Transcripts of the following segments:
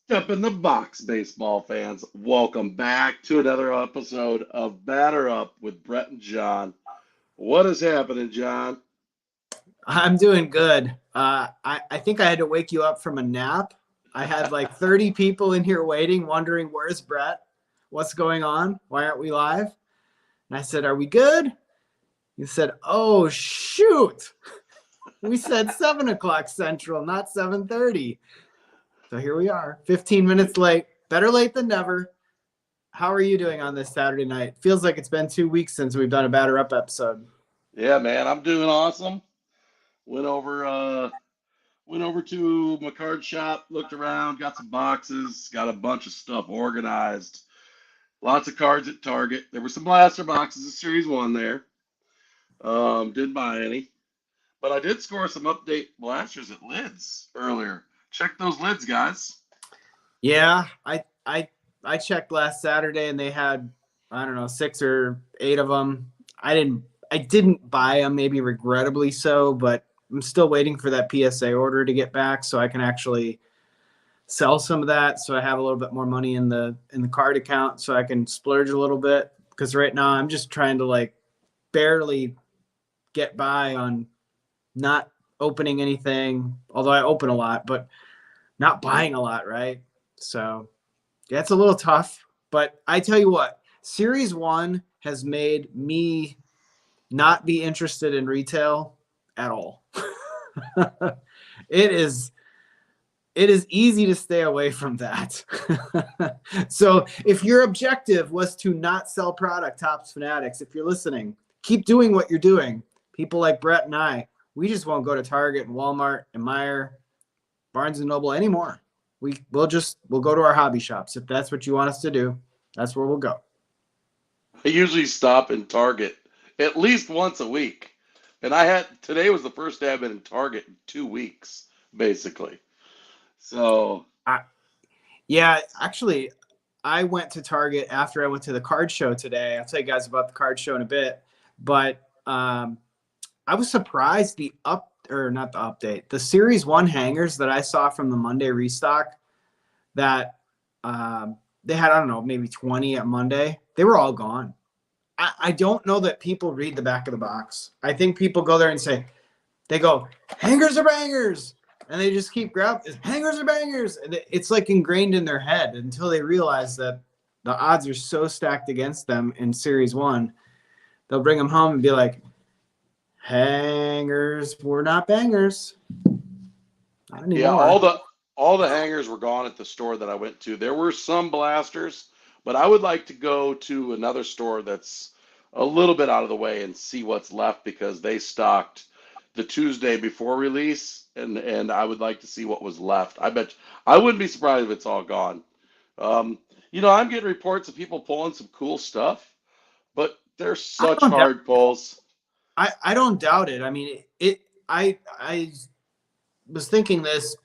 Step in the box, baseball fans. Welcome back to another episode of Batter Up with Brett and John. What is happening, John? I'm doing good. I think I had to wake you up from a nap. I had like 30 people in here waiting, wondering, where's Brett? What's going on? Why aren't we live? And I said, are we good? You said, oh, shoot. We said 7 o'clock Central, not 7:30. So here we are, 15 minutes late. Better late than never. How are you doing on this Saturday night? Feels like it's been 2 weeks since we've done a Batter Up episode. Yeah, man, I'm doing awesome. Went over to my card shop, looked around, got some boxes, got a bunch of stuff organized. Lots of cards at Target. There were some blaster boxes of Series 1 there. Didn't buy any. But I did score some update blasters at Lids earlier. Check those lids, guys. Yeah, I checked last Saturday and they had, I don't know, 6 or 8 of them. I didn't buy them, maybe regrettably so, but I'm still waiting for that PSA order to get back so I can actually sell some of that, so I have a little bit more money in the card account so I can splurge a little bit, because right now I'm just trying to like barely get by on not opening anything, although I open a lot, but not buying a lot, right? So yeah, it's a little tough, but I tell you what, Series 1 has made me not be interested in retail at all. It is easy to stay away from that. So if your objective was to not sell product, Topps Fanatics, if you're listening, keep doing what you're doing. People like Brett and I, we just won't go to Target and Walmart and Meijer, Barnes and Noble anymore. We'll go to our hobby shops. If that's what you want us to do, that's where we'll go. I usually stop in Target at least once a week. And today was the first day I've been in Target in 2 weeks, basically. So, yeah, actually, I went to Target after I went to the card show today. I'll tell you guys about the card show in a bit, but I was surprised the Series 1 hangers that I saw from the Monday restock that they had, I don't know, maybe 20 at Monday. They were all gone. I don't know that people read the back of the box. I think people go there and they go, hangers are bangers. And they just keep grabbing, hangers are bangers. And it's like ingrained in their head until they realize that the odds are so stacked against them in Series 1. They'll bring them home and be like, hangers were not bangers. Not anymore. Yeah, all the hangers were gone at the store that I went to. There were some blasters, but I would like to go to another store that's a little bit out of the way and see what's left, because they stocked the Tuesday before release, and I would like to see what was left. I wouldn't be surprised if it's all gone. I'm getting reports of people pulling some cool stuff, but they're such hard pulls. I don't doubt it. I mean, I was thinking this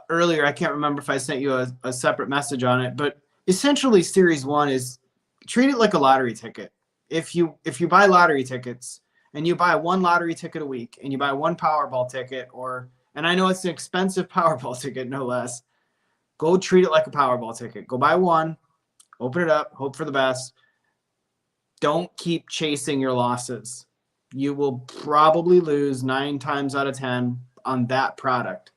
earlier. I can't remember if I sent you a separate message on it, but essentially Series 1 is, treat it like a lottery ticket. If you buy lottery tickets and you buy one lottery ticket a week and you buy one Powerball ticket, and I know it's an expensive Powerball ticket, no less, go treat it like a Powerball ticket. Go buy one, open it up, hope for the best. Don't keep chasing your losses. You will probably lose 9 times out of 10 on that product.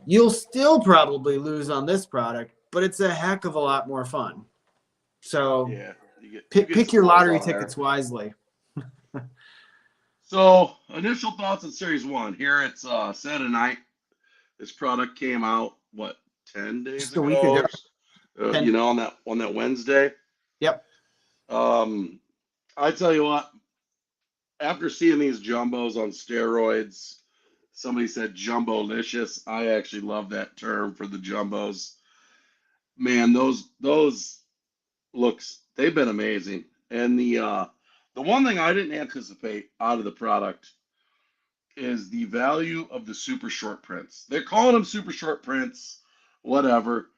You'll still probably lose on this product, but it's a heck of a lot more fun. So yeah, pick your lottery tickets wisely. So, initial thoughts on Series 1. Here it's Saturday night. This product came out, 10 days Just ago? A week ago. On that Wednesday. Yep. I tell you what, after seeing these jumbos on steroids, somebody said jumbo-licious. I actually love that term for the jumbos. Man, those looks, they've been amazing. And the one thing I didn't anticipate out of the product is the value of the super short prints. They're calling them super short prints, whatever.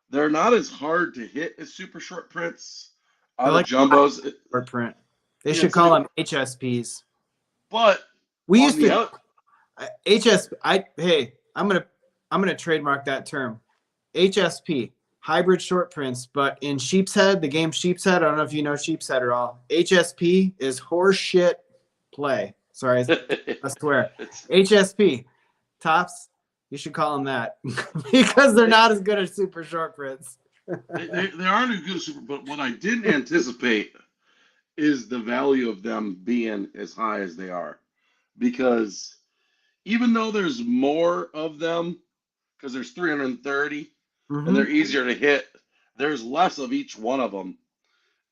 They're not as hard to hit as super short prints out of jumbos. Short print. They should call them HSPs. But we used to I'm gonna trademark that term. HSP, hybrid short prints, but in Sheepshead, the game Sheepshead, I don't know if you know Sheepshead at all. HSP is horseshit play. Sorry, I swear. It's HSP, tops, you should call them that because they're not as good as super short prints. they aren't as good as super, but what I didn't anticipate is the value of them being as high as they are, because even though there's more of them, because there's 330 and they're Mm-hmm. easier to hit, there's less of each one of them,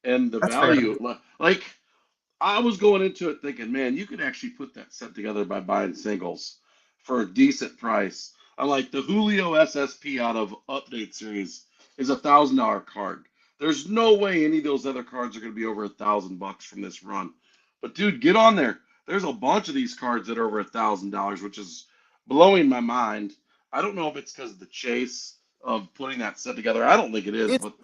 and the That's fair. value, like I was going into it thinking, man, you could actually put that set together by buying singles for a decent price. I'm like, the Julio SSP out of Update Series is $1,000 card. There's no way any of those other cards are going to be over $1,000 from this run. But dude, get on there. There's a bunch of these cards that are over $1,000, which is blowing my mind. I don't know if it's because of the chase of putting that set together. I don't think it is, It's but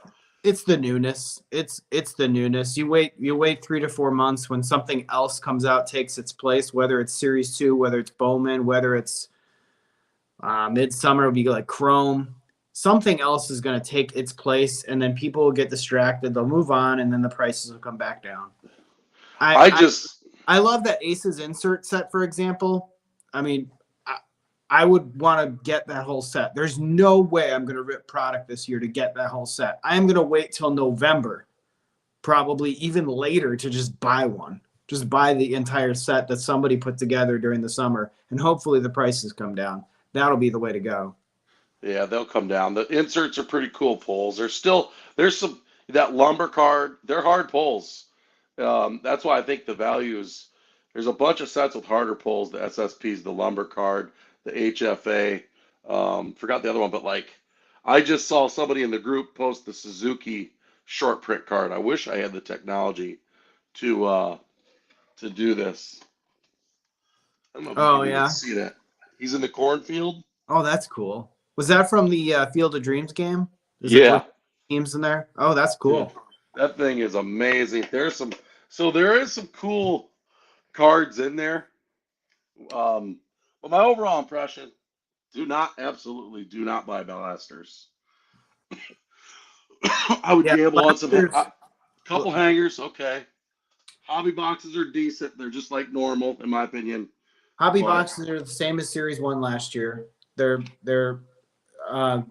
it's the newness. It's the newness. You wait 3 to 4 months when something else comes out, takes its place, whether it's Series 2, whether it's Bowman, whether it's midsummer, it'll be like Chrome. Something else is going to take its place, and then people will get distracted. They'll move on, and then the prices will come back down. I I I, just I love that Aces insert set, for example. I mean, I would want to get that whole set. There's no way I'm going to rip product this year to get that whole set. I'm going to wait till November, probably even later, to just buy one. Just buy the entire set that somebody put together during the summer, and hopefully the prices come down. That'll be the way to go. Yeah, they'll come down. The inserts are pretty cool pulls. There's some that lumber card. They're hard pulls. That's why I think the value is there's a bunch of sets with harder pulls. The SSPs, the lumber card, the HFA. Forgot the other one, but like I just saw somebody in the group post the Suzuki short print card. I wish I had the technology to do this. I don't know if you Oh can even yeah. see that. He's in the cornfield. Oh, that's cool. Was that from the Field of Dreams game? Is it Yeah, with teams in there? Oh, that's dude. cool. That thing is amazing. There is some cool cards in there. But my overall impression, absolutely do not buy Ballasters. I would Yeah, gamble on some Blasters. couple hangers, okay. Hobby boxes are decent. They're just like normal, in my opinion. Hobby But boxes are the same as Series One last year. They're uh,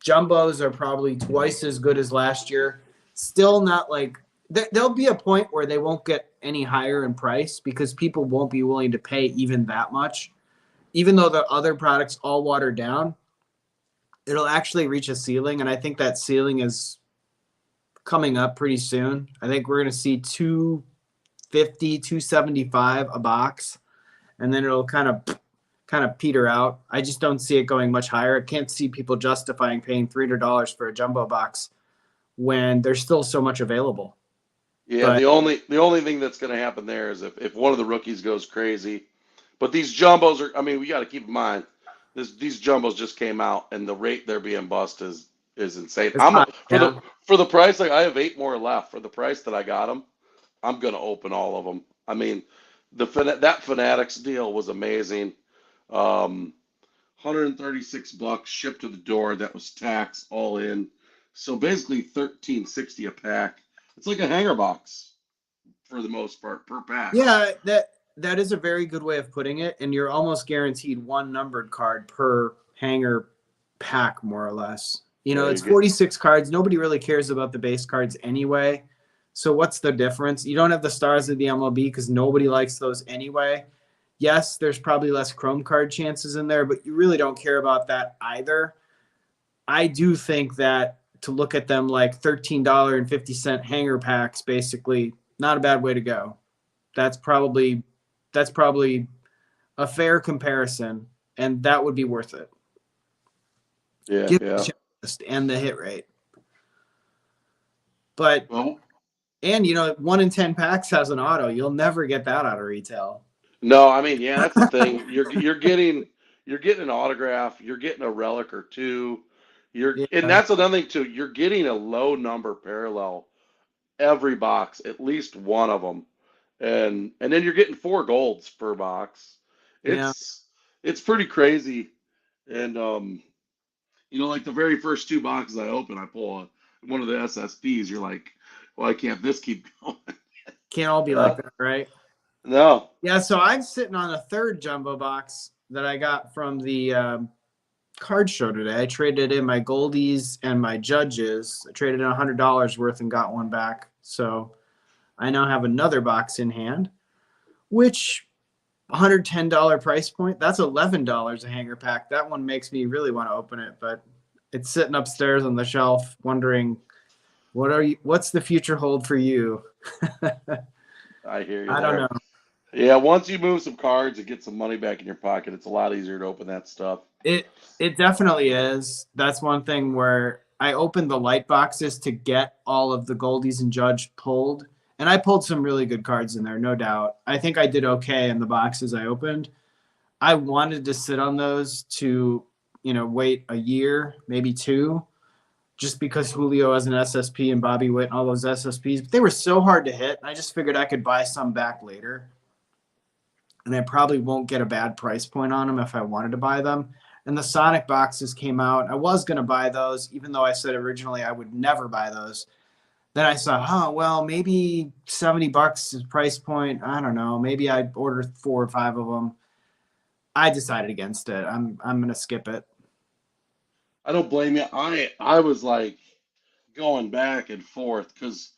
jumbos are probably twice as good as last year. Still not like there'll be a point where they won't get any higher in price because people won't be willing to pay even that much. Even though the other products all watered down, it'll actually reach a ceiling, and I think that ceiling is coming up pretty soon. I think we're going to see 250, 275 a box, and then it'll kind of peter out. I just don't see it going much higher. I can't see people justifying paying $300 for a jumbo box when there's still so much available. yeah, But the only thing that's going to happen there is if one of the rookies goes crazy. But these jumbos are, I mean, we got to keep in mind these jumbos just came out, and the rate they're being bust is insane. it's high. Yeah. For the price, like I have 8 more left for the price that I got them. I'm gonna open all of them. I mean, that Fanatics deal was amazing. 136 bucks shipped to the door. That was tax all in. So basically 1360 a pack. It's like a hanger box for the most part per pack. Yeah, that is a very good way of putting it. And you're almost guaranteed one numbered card per hanger pack, more or less. Yeah, It's you get 46 cards. Nobody really cares about the base cards anyway. So what's the difference? You don't have the stars of the MLB because nobody likes those anyway. Yes, there's probably less chrome card chances in there, but you really don't care about that either. I do think that to look at them like $13.50 hanger packs, basically, not a bad way to go. That's probably that's probably a fair comparison, and that would be worth it. yeah, Give yeah. the checklist and the hit rate. But Well, and 1 in 10 packs has an auto. You'll never get that out of retail. no, I mean, yeah, that's the thing. You're getting an autograph, you're getting a relic or two. And Yeah, that's another thing too. You're getting a low number parallel every box, at least one of them, and then you're getting 4 golds per box. yeah. It's it's pretty crazy, and Like the very first two boxes I open, I pull one of the SSPs. You're like, why can't this keep going? Can't all be like that, right? No. Yeah, so I'm sitting on a third jumbo box that I got from the card show today. I traded in my goldies and my judges. I traded in $100 worth and got one back. So I now have another box in hand, which $110 price point. That's $11 a hanger pack. That one makes me really want to open it, but it's sitting upstairs on the shelf, wondering what's the future hold for you? I hear you I don't there. know. Yeah, once you move some cards and get some money back in your pocket, it's a lot easier to open that stuff. It definitely is. That's one thing where I opened the light boxes to get all of the goldies and judge pulled, and I pulled some really good cards in there, no doubt. I think I did okay in the boxes I opened. I wanted to sit on those to, wait a year, maybe two, just because Julio has an SSP and Bobby Witt and all those SSPs. But they were so hard to hit. I just figured I could buy some back later. And I probably won't get a bad price point on them if I wanted to buy them. And the Sonic boxes came out. I was going to buy those, even though I said originally I would never buy those. Then I saw, well, maybe $70 is price point. I don't know. Maybe I'd order 4 or 5 of them. I decided against it. I'm going to skip it. I don't blame you. I was like going back and forth because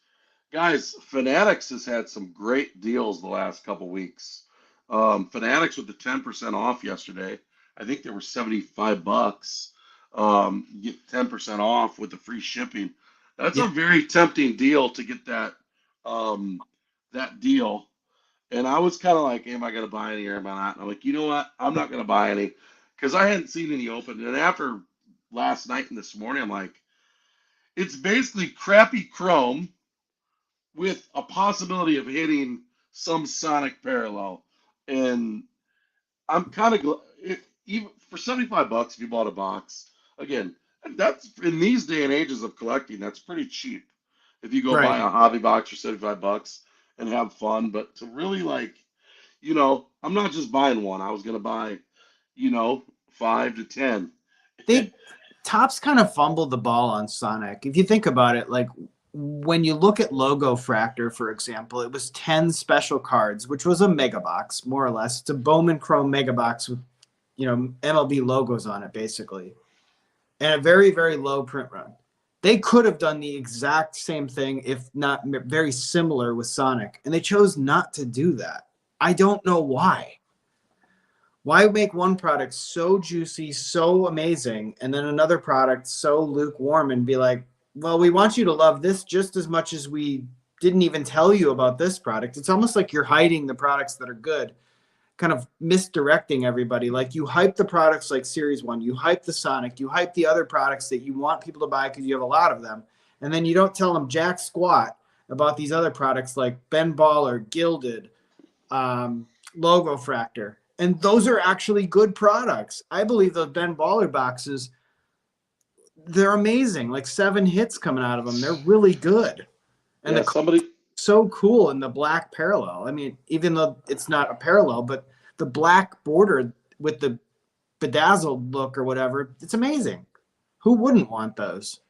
guys, Fanatics has had some great deals the last couple weeks. Fanatics with the 10% off yesterday. I think they were $75. You get 10% off with the free shipping. That's Yeah. a very tempting deal to get that deal. And I was kind of like, am I going to buy any or am I not? And I'm like, you know what? I'm not going to buy any because I hadn't seen any open. And after last night and this morning, I'm like, it's basically crappy Chrome with a possibility of hitting some Sonic parallel. And I'm kind of even for $75 if you bought a box. Again, that's in these day and ages of collecting, that's pretty cheap. If you go buy Right. a hobby box for $75 and have fun, but to really I'm not just buying one. I was gonna buy, 5 to 10. Topps kind of fumbled the ball on Sonic. If you think about it, like when you look at Logo Fractor, for example, it was 10 special cards, which was a mega box, more or less. It's a Bowman Chrome mega box with, MLB logos on it, basically, and a very, very low print run. They could have done the exact same thing, if not very similar, with Sonic, and they chose not to do that. I don't know why. Why make one product so juicy, so amazing, and then another product so lukewarm and be like, well, we want you to love this just as much as we didn't even tell you about this product. It's almost like you're hiding the products that are good, kind of misdirecting everybody. Like you hype the products like Series 1, you hype the Sonic, you hype the other products that you want people to buy because you have a lot of them. And then you don't tell them jack squat about these other products like Ben Baller, Gilded, Logo Fractor. And those are actually good products. I believe those Ben Baller boxes, they're amazing. Like 7 hits coming out of them. They're really good. And Yeah, the somebody so cool in the black parallel. I mean, even though it's not a parallel, but the black border with the bedazzled look or whatever, it's amazing. Who wouldn't want those?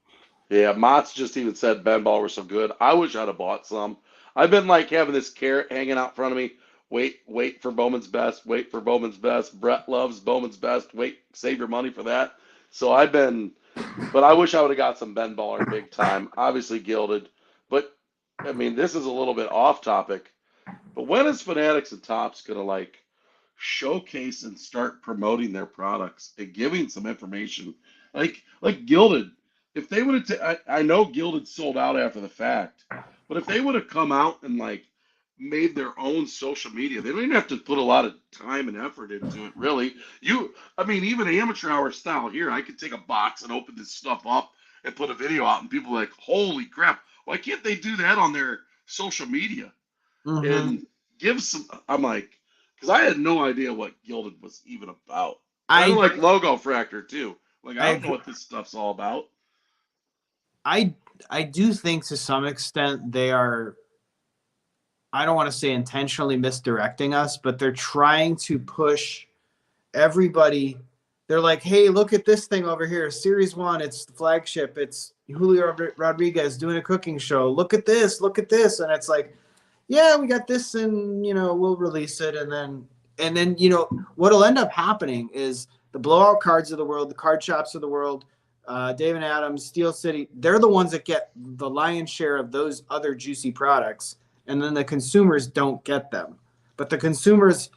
Yeah, Mott's just even said Ben Ball were so good. I wish I'd have bought some. I've been like having this carrot hanging out in front of me. Wait for Bowman's best. Wait for Bowman's best. Brett loves Bowman's best. Wait, save your money for that. So but I wish I would have got some Ben Baller big time. Obviously gilded, but I mean this is a little bit off topic. But when is Fanatics and Topps gonna showcase and start promoting their products and giving some information like Gilded? If they would have, I know Gilded sold out after the fact, but if they would have come out and made their own social media, they don't even have to put a lot of time and effort into it. Really, I mean, even amateur hour style here, I could take a box and open this stuff up and put a video out, and people are like, "Holy crap! Why can't they do that on their social media?" Mm-hmm. And give some. I'm like, because I had no idea what Gilded was even about. Kind of I like Logo Fractor too. Like I I don't know what this stuff's all about. I I do think to some extent they are, I don't want to say intentionally misdirecting us, but they're trying to push everybody. they're like, hey, look at this thing over here, Series 1, it's the flagship, it's Julio Rodriguez doing a cooking show, look at this, and it's like, yeah, we got this, and we'll release it, and then what'll end up happening is the Blowout Cards of the world, the card shops of the world, David Adams, Steel City, they're the ones that get the lion's share of those other juicy products, and then the consumers don't get them. But the consumers,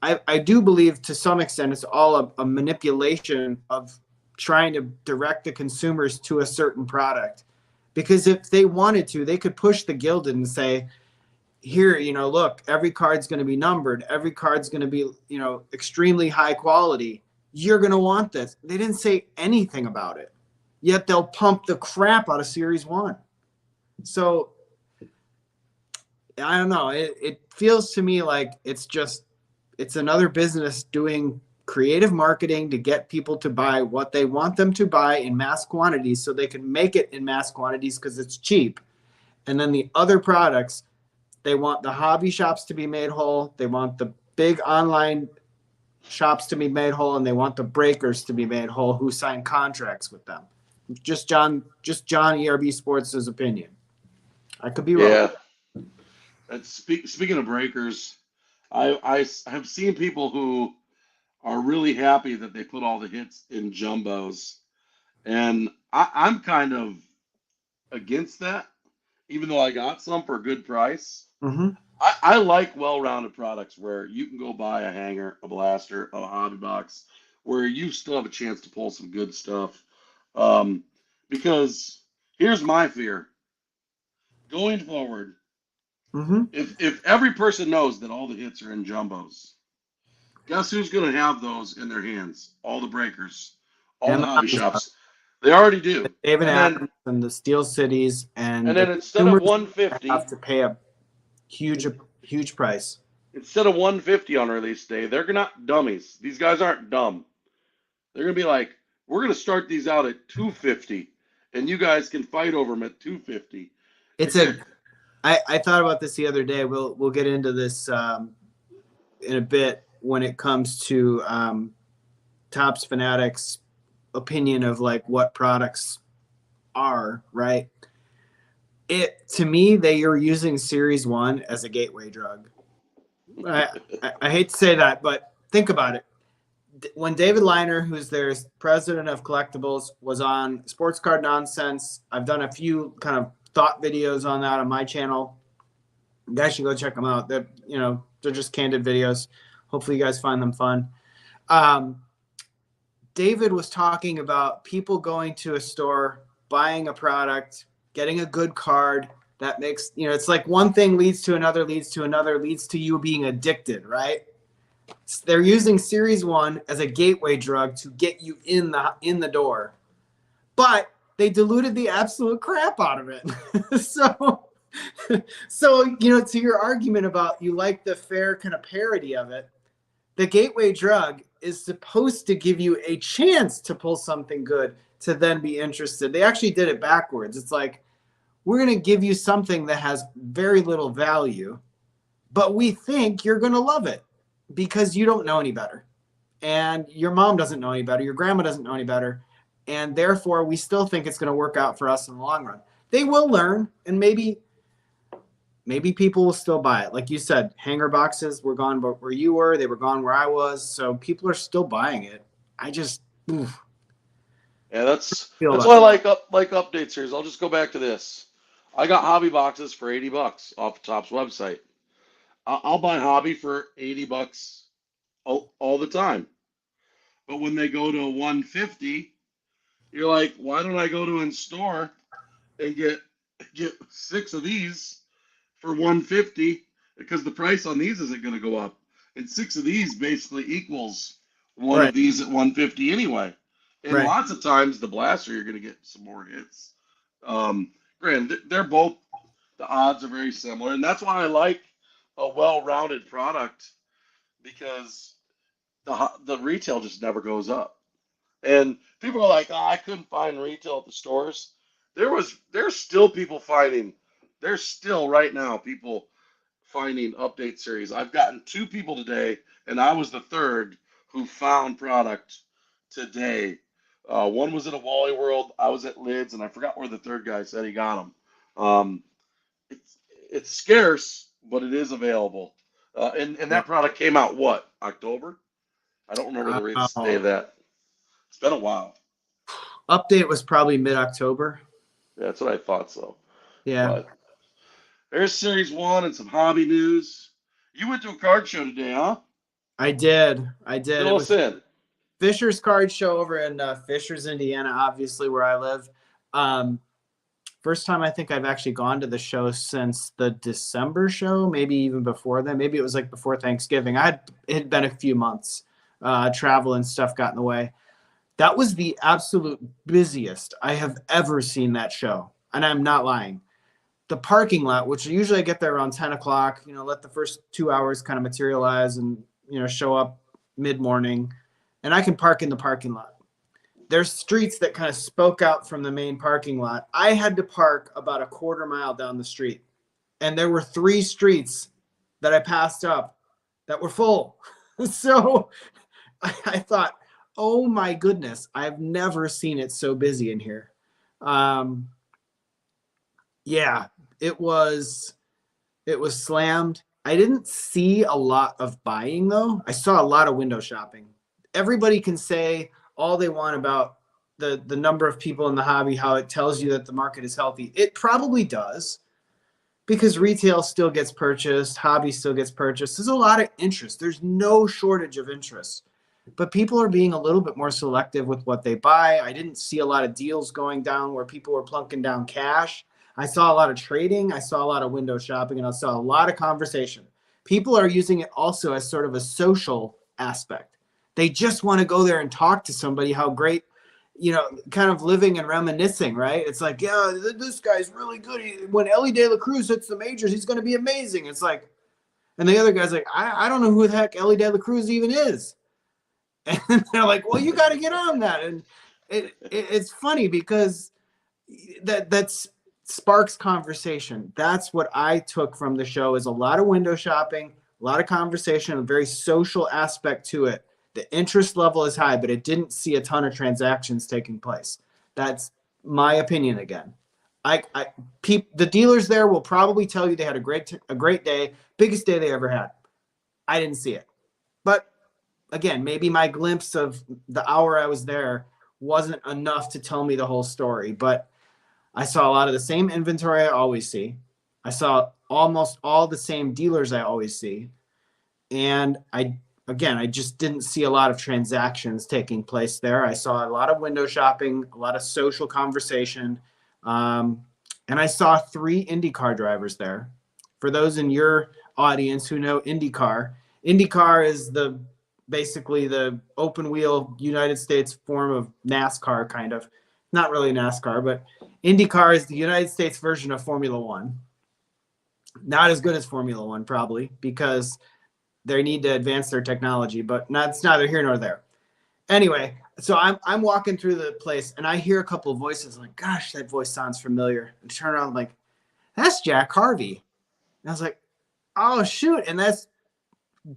I do believe to some extent it's all a manipulation of trying to direct the consumers to a certain product. Because if they wanted to, they could push the Gilded and say, here, look, every card's going to be numbered. Every card's going to be, extremely high quality. You're going to want this. They didn't say anything about it. Yet they'll pump the crap out of Series 1. So, I don't know. It feels to me like it's another business doing creative marketing to get people to buy what they want them to buy in mass quantities so they can make it in mass quantities because it's cheap. And then the other products, they want the hobby shops to be made whole. They want the big online shops to be made whole, and they want the breakers to be made whole who sign contracts with them. Just John ERB Sports' opinion. I could be wrong. Yeah. Speaking of breakers, I have seen people who are really happy that they put all the hits in jumbos, and I'm kind of against that, even though I got some for a good price. Mm-hmm. I like well-rounded products where you can go buy a hanger, a blaster, a hobby box, where you still have a chance to pull some good stuff. Because here's my fear. Going forward, Mm-hmm. if every person knows that all the hits are in jumbos, guess who's going to have those in their hands? All the breakers, all And the the hobby hobby shops. They already do. David And Adams then and the Steel Cities and the instead of consumers 150, have to pay a huge price. instead of 150 on release day, they're not dummies. These guys aren't dumb. They're going to be like, we're going to start these out at 250, and you guys can fight over them at 250. I thought about this the other day. We'll get into this in a bit when it comes to Topps Fanatics opinion of like what products are, right? To me, they are using Series 1 as a gateway drug. I hate to say that, but think about it. When David Liner, who's their president of collectibles, was on Sports Card Nonsense, I've done a few kind of thought videos on that on my channel. You guys should go check them out. They're just candid videos. Hopefully you guys find them fun. David was talking about people going to a store, buying a product, getting a good card that makes, it's like one thing leads to another, leads to you being addicted, right? They're using Series 1 as a gateway drug to get you in the door. But they diluted the absolute crap out of it. So to your argument about you like the fair kind of parody of it, the gateway drug is supposed to give you a chance to pull something good to then be interested. They actually did it backwards. It's like, we're going to give you something that has very little value, but we think you're going to love it because you don't know any better. And your mom doesn't know any better. Your grandma doesn't know any better. And therefore, we still think it's going to work out for us in the long run. They will learn, and maybe people will still buy it. Like you said, hanger boxes were gone where you were. They were gone where I was. So people are still buying it. Yeah, that's why I like update series. I'll just go back to this. I got hobby boxes for $80 off the Topps website. I'll buy hobby for $80 all the time. But when they go to 150, you're like, why don't I go to in store and get 6 of these for 150? Because the price on these isn't going to go up, and 6 of these basically equals one Right. of these at 150 anyway. And Right. lots of times the blaster, you're going to get some more hits. Granted, they're both, the odds are very similar, and that's why I like a well-rounded product, because the retail just never goes up. And people are like, oh, I couldn't find retail at the stores. There's still people finding. There's still right now people finding update series. I've gotten 2 people today, and I was the third, who found product today. One was at a Wally World. I was at Lids, and I forgot where the third guy said he got them. Um, it's scarce, but it is available. And Yeah. that product came out what, October? I don't remember the release day of that. It's been a while. Update was probably mid-October. Yeah, that's what I thought so. Yeah. But there's Series 1 and some hobby news. You went to a card show today, huh? I did. It Fill us was in. Fisher's Card Show over in Fishers, Indiana, obviously where I live. First time I think I've actually gone to the show since the December show, maybe even before then. Maybe it was like before Thanksgiving. It had been a few months. Travel and stuff got in the way. That was the absolute busiest I have ever seen that show. And I'm not lying. The parking lot, which usually I get there around 10 o'clock, let the first 2 hours kind of materialize and, show up mid-morning. And I can park in the parking lot. There's streets that kind of spoke out from the main parking lot. I had to park about a quarter mile down the street. And there were 3 streets that I passed up that were full. So I thought, oh my goodness, I've never seen it so busy in here. Yeah, it was slammed. I didn't see a lot of buying though. I saw a lot of window shopping. Everybody can say all they want about the number of people in the hobby, how it tells you that the market is healthy. It probably does because retail still gets purchased, hobby still gets purchased. There's a lot of interest. There's no shortage of interest. But people are being a little bit more selective with what they buy. I didn't see a lot of deals going down where people were plunking down cash. I saw a lot of trading. I saw a lot of window shopping, and I saw a lot of conversation. People are using it also as sort of a social aspect. They just want to go there and talk to somebody, how great, kind of living and reminiscing, right? It's like, yeah, this guy's really good. When Ellie De La Cruz hits the majors, he's going to be amazing. It's like, and the other guy's like, I don't know who the heck Ellie De La Cruz even is. And they're like, well, you got to get on that. And it's funny because that's sparks conversation. That's what I took from the show is a lot of window shopping, a lot of conversation, a very social aspect to it. The interest level is high, but it didn't see a ton of transactions taking place. That's my opinion again. The dealers there will probably tell you they had a great day, biggest day they ever had. I didn't see it. But again, maybe my glimpse of the hour I was there wasn't enough to tell me the whole story, but I saw a lot of the same inventory I always see. I saw almost all the same dealers I always see. And I just didn't see a lot of transactions taking place there. I saw a lot of window shopping, a lot of social conversation. And I saw 3 IndyCar drivers there. For those in your audience who know IndyCar is basically the open wheel United States form of NASCAR, kind of. Not really NASCAR, but IndyCar is the United States version of Formula One. Not as good as Formula One, probably, because they need to advance their technology, but it's neither here nor there. Anyway, so I'm walking through the place, and I hear a couple of voices. I'm like, gosh, that voice sounds familiar. And I turn around, I'm like, that's Jack Harvey. And I was like, oh, shoot. And that's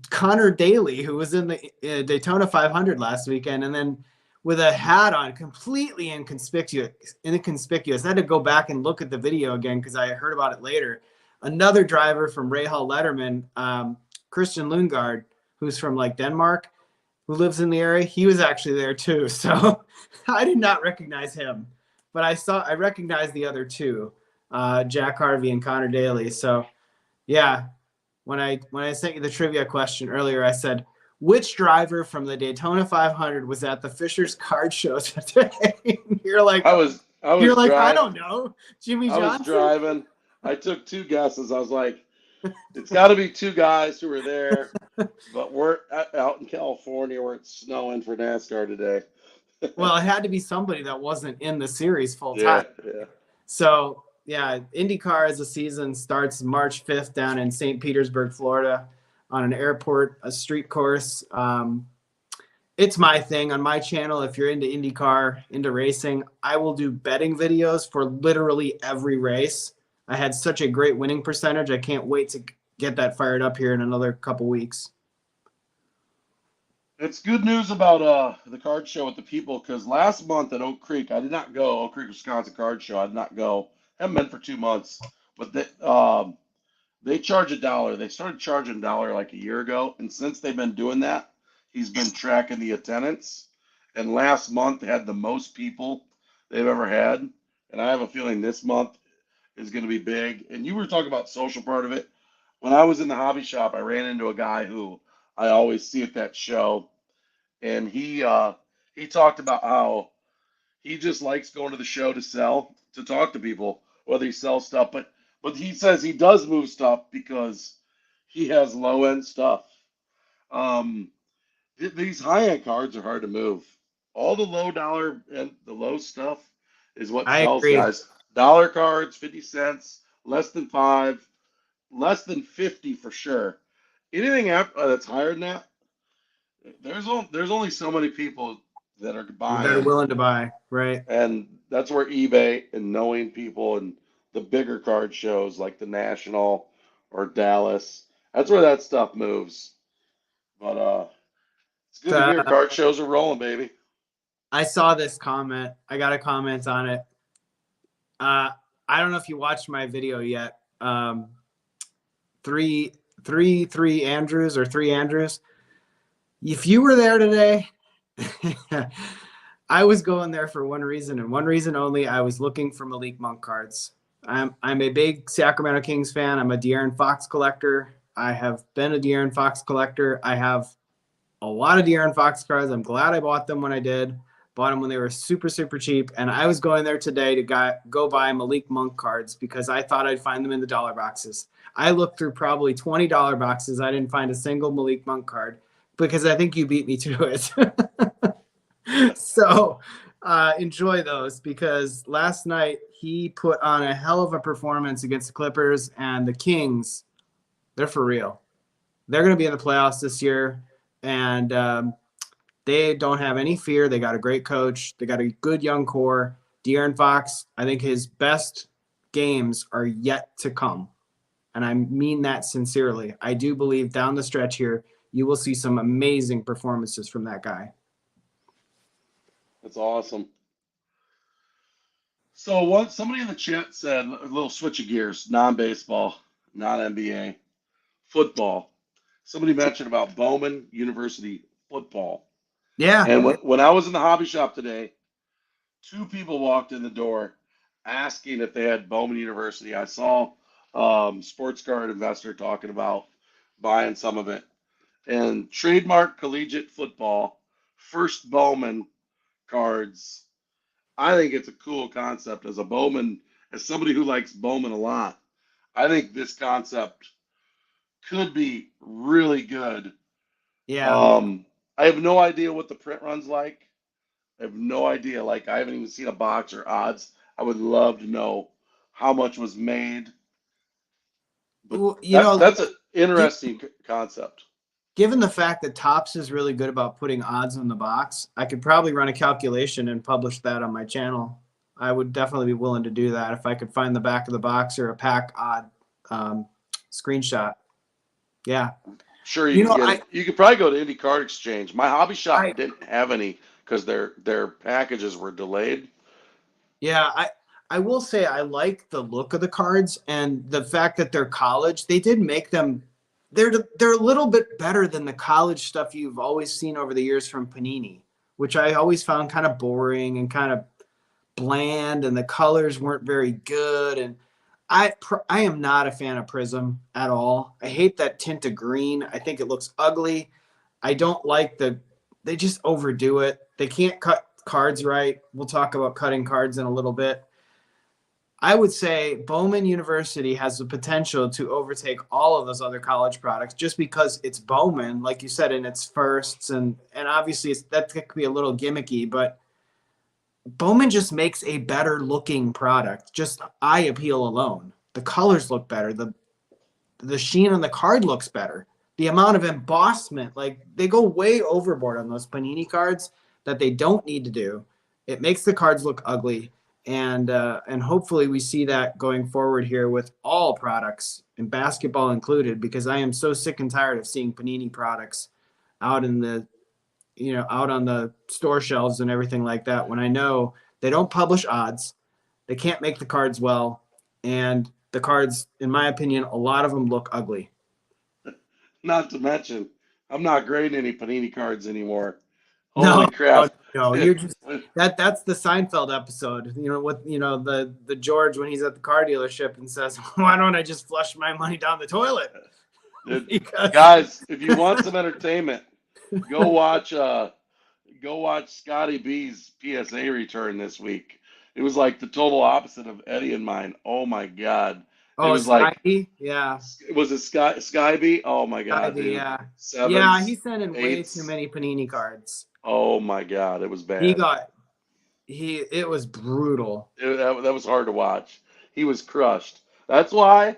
Connor Daly, who was in the Daytona 500 last weekend, and then with a hat on, completely inconspicuous. I had to go back and look at the video again because I heard about it later. Another driver from Ray Hall Letterman, Christian Lundgaard, who's from like Denmark, who lives in the area, he was actually there too. So I did not recognize him, but I recognized the other 2, Jack Harvey and Connor Daly. So yeah, when I sent you the trivia question earlier, I said, which driver from the Daytona 500 was at the Fisher's Card Show today? You're like, I was driving. I don't know, Jimmy Johnson. I was driving. I took 2 guesses. I was like, it's got to be 2 guys who were there, but we're out in California where it's snowing for NASCAR today. Well, it had to be somebody that wasn't in the series full time. Yeah. So yeah, IndyCar as a season starts March 5th down in St. Petersburg, Florida, on an airport, a street course. It's my thing on my channel. If you're into IndyCar, into racing, I will do betting videos for literally every race. I had such a great winning percentage. I can't wait to get that fired up here in another couple weeks. It's good news about the card show with the people because last month at Oak Creek, I did not go. Oak Creek, Wisconsin card show. I did not go. Haven't been for 2 months, but they charge $1. They started charging $1 like a year ago, and since they've been doing that, he's been tracking the attendance. And last month had the most people they've ever had, and I have a feeling this month is going to be big. And you were talking about social part of it. When I was in the hobby shop, I ran into a guy who I always see at that show, and he talked about how he just likes going to the show to sell, to talk to people, whether he sells stuff. But he says he does move stuff because he has low end stuff. Um, these high end cards are hard to move. All the low dollar and the low stuff is what I sells, agree. guys. Dollar cards, 50 cents, less than five, less than 50 for sure. Anything after, that's higher than that, there's only so many people that are That are buying, willing to buy, right? and that's where eBay and knowing people and the bigger card shows like the National or Dallas, that's where that stuff moves. But it's good to hear The, card shows are rolling, baby. I saw this comment. I got a comment on it. I don't know if you watched my video yet. Three Andrews or three Andrews. If you were there today, I was going there for one reason and one reason only. I was looking for Malik Monk cards. I'm a big Sacramento Kings fan. I'm a De'Aaron Fox collector. I have been a De'Aaron Fox collector. I have a lot of De'Aaron Fox cards. I'm glad I bought them when I did. Bought them when they were super, super cheap. And I was going there today to go buy Malik Monk cards because I thought I'd find them in the dollar boxes. I looked through probably $20 boxes. I didn't find a single Malik Monk card because I think you beat me to it. So enjoy those because last night he put on a hell of a performance against the Clippers and the Kings. They're for real. They're going to be in the playoffs this year. And they don't have any fear. They got a great coach. They got a good young core. De'Aaron Fox, I think his best games are yet to come. And I mean that sincerely. I do believe down the stretch here, you will see some amazing performances from that guy. That's awesome. So what somebody in the chat said, a little switch of gears, non-baseball, non-NBA, football. Somebody mentioned about Bowman University football. Yeah. And when I was in the hobby shop today, two people walked in the door asking if they had Bowman University. I saw sports card investor talking about buying some of it. And trademark collegiate football, first Bowman cards. I think it's a cool concept as a Bowman, as somebody who likes Bowman a lot. I think this concept could be really good. Yeah. I have no idea what the print run's like. I have no idea. Like, I haven't even seen a box or odds. I would love to know how much was made. But Well, you know, that's an interesting concept. given the fact that Topps is really good about putting odds on the box, I could probably run a calculation and publish that on my channel. I would definitely be willing to do that if I could find the back of the box or a pack odd screenshot. Yeah. Sure, you You can know, get it. You could probably go to Indie Card Exchange. My hobby shop I didn't have any because their packages were delayed. yeah, I will say I like the look of the cards and the fact that they're college. They did make them they're a little bit better than the college stuff you've always seen over the years from Panini, which I always found kind of boring and kind of bland and the colors weren't very good and I am not a fan of Prism at all. I hate that tint of green. I think it looks ugly. I don't like they just overdo it. They can't cut cards right. We'll talk about cutting cards in a little bit. I would say Bowman University has the potential to overtake all of those other college products just because it's Bowman, like you said, in its firsts. And obviously that could be a little gimmicky, but Bowman just makes a better looking product, just eye appeal alone. The colors look better. The sheen on the card looks better. The amount of embossment, like they go way overboard on those Panini cards that they don't need to do. It makes the cards look ugly, and hopefully we see that going forward here with all products, and basketball included, because I am so sick and tired of seeing Panini products out in the out on the store shelves and everything like that, when I know they don't publish odds, they can't make the cards well, and the cards, in my opinion, a lot of them look ugly. Not to mention, I'm not grading any Panini cards anymore. No, Holy crap. no, you're just that's the Seinfeld episode. With the George when he's at the car dealership and says, "Why don't I just flush my money down the toilet?" Because Guys, if you want some entertainment, go watch Scotty B's PSA return this week. It was like the total opposite of Eddie and mine. Oh my God. It oh, was like, Spidey, yeah, was it Sky B? Oh my God, Spidey, dude. yeah, yeah, Sevens, he's sending way too eights. many Panini cards. Oh my God, it was He bad. got it was brutal. That was hard to watch. He was crushed. That's why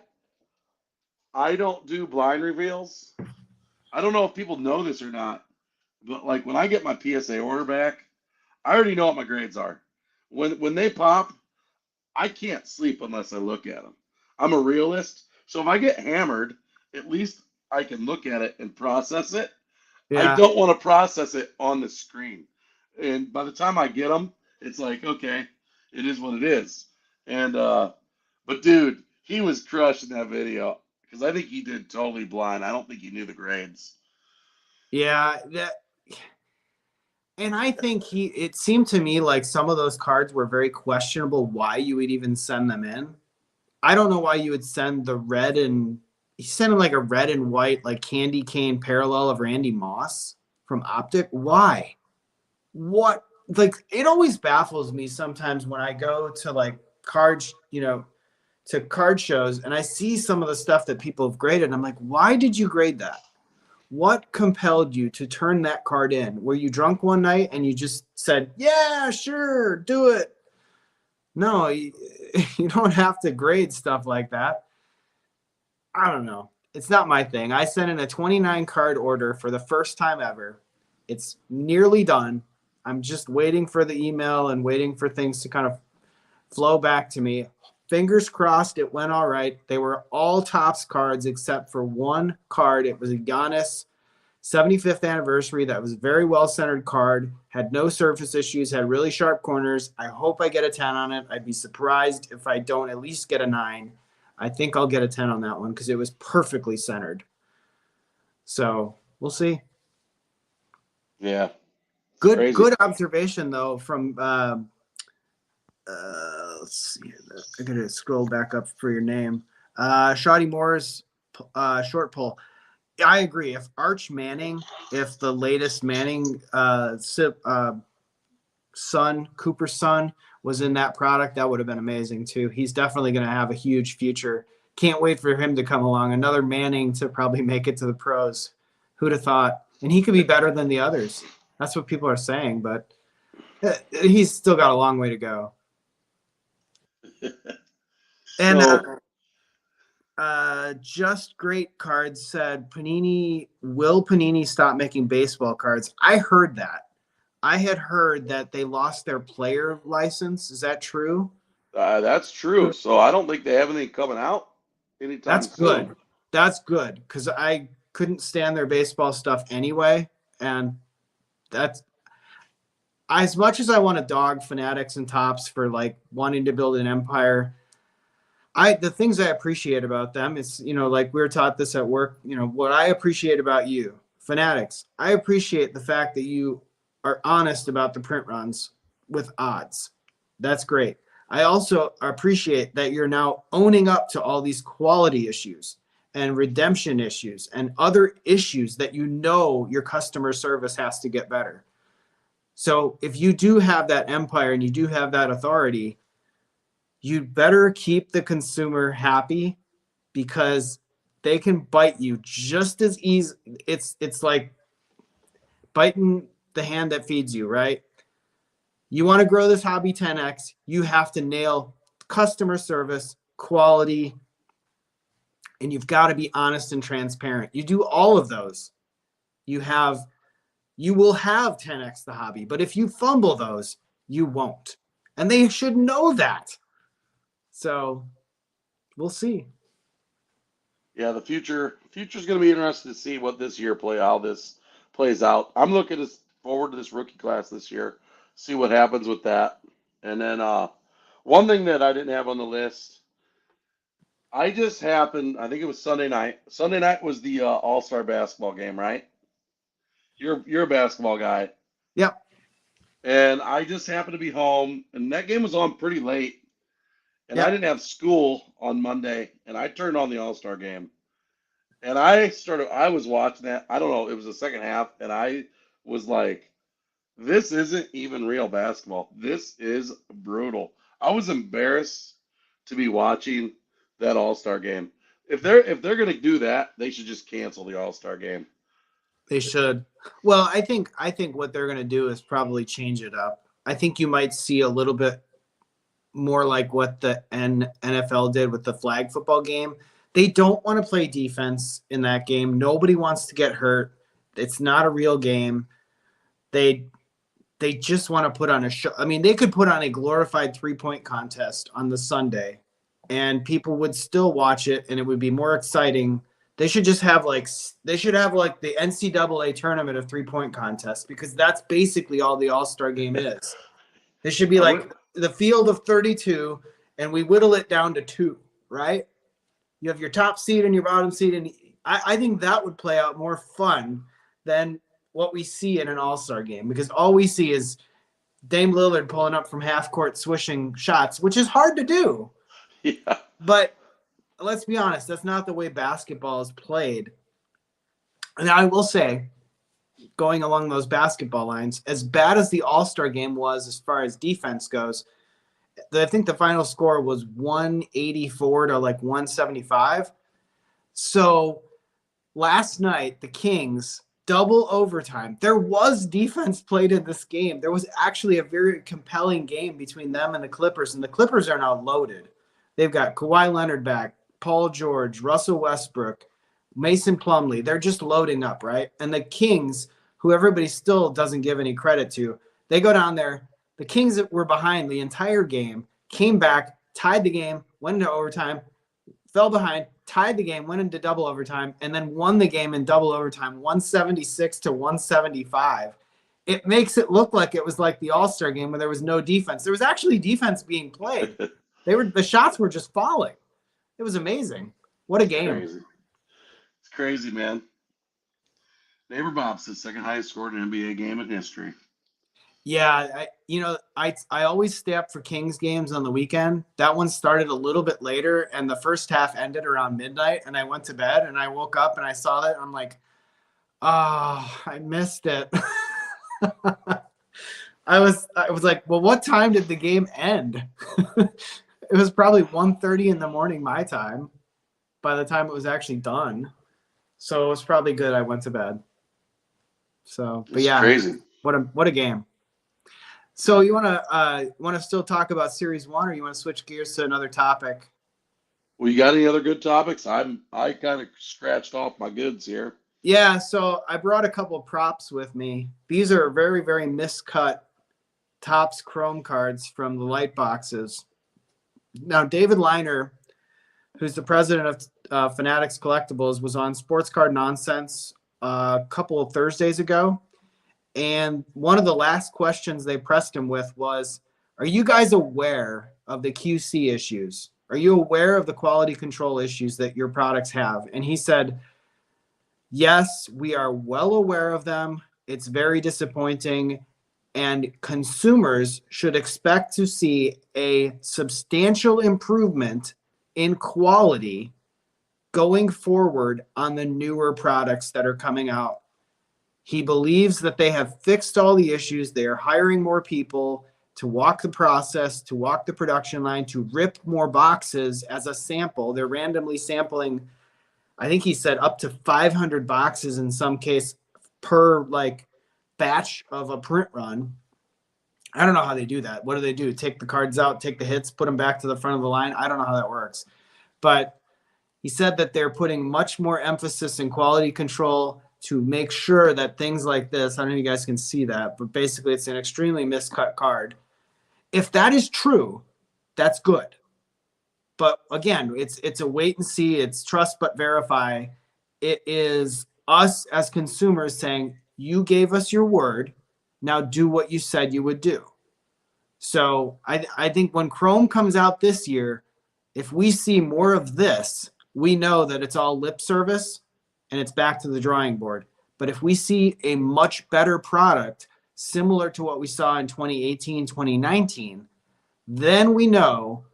I don't do blind reveals. I don't know if people know this or not, but like when I get my PSA order back, I already know what my grades are. When they pop, I can't sleep unless I look at them. I'm a realist, so if I get hammered, at least I can look at it and process it. I Yeah, don't want to process it on the screen. And by the time I get them, it's like, okay, it is what it is. And but dude, he was crushed in that video because I think he did totally blind. I don't think he knew the grades. yeah, and I think it seemed to me like some of those cards were very questionable why you would even send them in. I don't know why you would send the red and you send him like a red and white like candy cane parallel of Randy Moss from Optic. Why? What? Like it always baffles me sometimes when I go to like cards, to card shows and I see some of the stuff that people have graded. And I'm like, why did you grade that? What compelled you to turn that card in? Were you drunk one night and you just said, yeah, sure, do it? No, you don't have to grade stuff like that. I don't know. It's not my thing. I sent in a 29 card order for the first time ever. It's nearly done. I'm just waiting for the email and waiting for things to kind of flow back to me. Fingers crossed it went all right. They were all Topps cards except for one card. It was a Giannis 75th anniversary. That was a very well centered card, had no surface issues, had really sharp corners. I hope I get a 10 on it. I'd be surprised if I don't at least get a 9. I think I'll get a 10 on that one because it was perfectly centered. So we'll see. Yeah, it's Good, crazy. good observation though from. Let's see. I gotta scroll back up for your name. Shoddy Moore's short pull. I agree. If Arch Manning, if the latest Manning son, Cooper's son, was in that product, that would have been amazing too. He's definitely going to have a huge future. Can't wait for him to come along. Another Manning to probably make it to the pros. Who'd have thought? And he could be better than the others. That's what people are saying, but he's still got a long way to go. And So Just Great Cards said will Panini stop making baseball cards? I heard that. I had heard that they lost their player license. Is that true? that's true. So I don't think they have anything coming out anytime That's soon. good. That's good because I couldn't stand their baseball stuff anyway. And that's as much as I want to dog Fanatics and Topps for like wanting to build an empire. The things I appreciate about them is, like we were taught this at work, what I appreciate about you, Fanatics, I appreciate the fact that you are honest about the print runs with odds. That's great. I also appreciate that you're now owning up to all these quality issues and redemption issues and other issues that your customer service has to get better. So if you do have that empire and you do have that authority, you better keep the consumer happy because they can bite you just as easy. It's like biting the hand that feeds you, right? You want to grow this hobby 10x, you have to nail customer service, quality, and you've got to be honest and transparent. You do all of those, you will have 10x the hobby. But if you fumble those, you won't. And they should know that. So we'll see. Yeah, the future's going to be interesting to see what this year how this plays out. I'm looking forward to this rookie class this year. See what happens with that. And then one thing that I didn't have on the list, I just happened. I think it was Sunday night. Sunday night was the All Star basketball game, right? You're a basketball guy, Yep. and I just happened to be home, and that game was on pretty late, and I Yep. didn't have school on Monday, and I turned on the All Star game, and I was watching that. I don't know, it was the second half, and I was like, this isn't even real basketball. This is brutal. I was embarrassed to be watching that All Star game. If they're gonna do that, they should just cancel the All Star game. They should. Well, I think what they're going to do is probably change it up. I think you might see a little bit more like what the NFL did with the flag football game. They don't want to play defense in that game. Nobody wants to get hurt. It's not a real game. They just want to put on a show. I mean, they could put on a glorified 3-point contest on the Sunday and people would still watch it and it would be more exciting. They should have like the NCAA tournament of 3-point contests because that's basically all the All-Star game is. There should be like the field of 32 and we whittle it down to 2, right? You have your top seed and your bottom seed. And I think that would play out more fun than what we see in an All-Star game because all we see is Dame Lillard pulling up from half court, swishing shots, which is hard to do. Yeah. But let's be honest, that's not the way basketball is played. And I will say, going along those basketball lines, as bad as the All-Star game was as far as defense goes, I think the final score was 184 to like 175. So last night, the Kings, double overtime. There was defense played in this game. There was actually a very compelling game between them and the Clippers, and the Clippers are now loaded. They've got Kawhi Leonard back, Paul George, Russell Westbrook, Mason Plumlee. They're just loading up, right? And the Kings, who everybody still doesn't give any credit to, they go down there. The Kings that were behind the entire game came back, tied the game, went into overtime, fell behind, tied the game, went into double overtime, and then won the game in double overtime, 176 to 175. It makes it look like it was like the All-Star game where there was no defense. There was actually defense being played. The shots were just falling. It was amazing. What a game. Crazy. It's crazy, man. Neighbor Bob says second highest scored in NBA game in history. Yeah, I always stay up for Kings games on the weekend. That one started a little bit later, and the first half ended around midnight, and I went to bed, and I woke up, and I saw that, and I'm like, oh, I missed it. I was like, well, what time did the game end? It was probably 1:30 in the morning my time by the time it was actually done. So it was probably good I went to bed. So, but yeah, crazy. What a game. So you want to still talk about Series 1 or you want to switch gears to another topic? Well, you got any other good topics? I kind of scratched off my goods here. Yeah, so I brought a couple of props with me. These are very, very miscut Topps Chrome cards from the light boxes. Now, David Liner, who's the president of Fanatics Collectibles, was on Sports Card Nonsense a couple of Thursdays ago. And one of the last questions they pressed him with was, are you guys aware of the QC issues? Are you aware of the quality control issues that your products have? And he said, yes, we are well aware of them. It's very disappointing. And consumers should expect to see a substantial improvement in quality going forward on the newer products that are coming out. He believes that they have fixed all the issues. They are hiring more people to walk the process, to walk the production line, to rip more boxes as a sample. They're randomly sampling, I think he said up to 500 boxes in some case per like batch of a print run. I don't know how they do that. What do they do? Take the cards out, take the hits, put them back to the front of the line? I don't know how that works. But he said that they're putting much more emphasis in quality control to make sure that things like this, I don't know if you guys can see that, but basically it's an extremely miscut card. If that is true, that's good. But again, it's a wait and see. It's trust but verify. It is us as consumers saying, you gave us your word. Now do what you said you would do. So I think when Chrome comes out this year, if we see more of this, we know that it's all lip service and it's back to the drawing board. But if we see a much better product similar to what we saw in 2018, 2019, then we know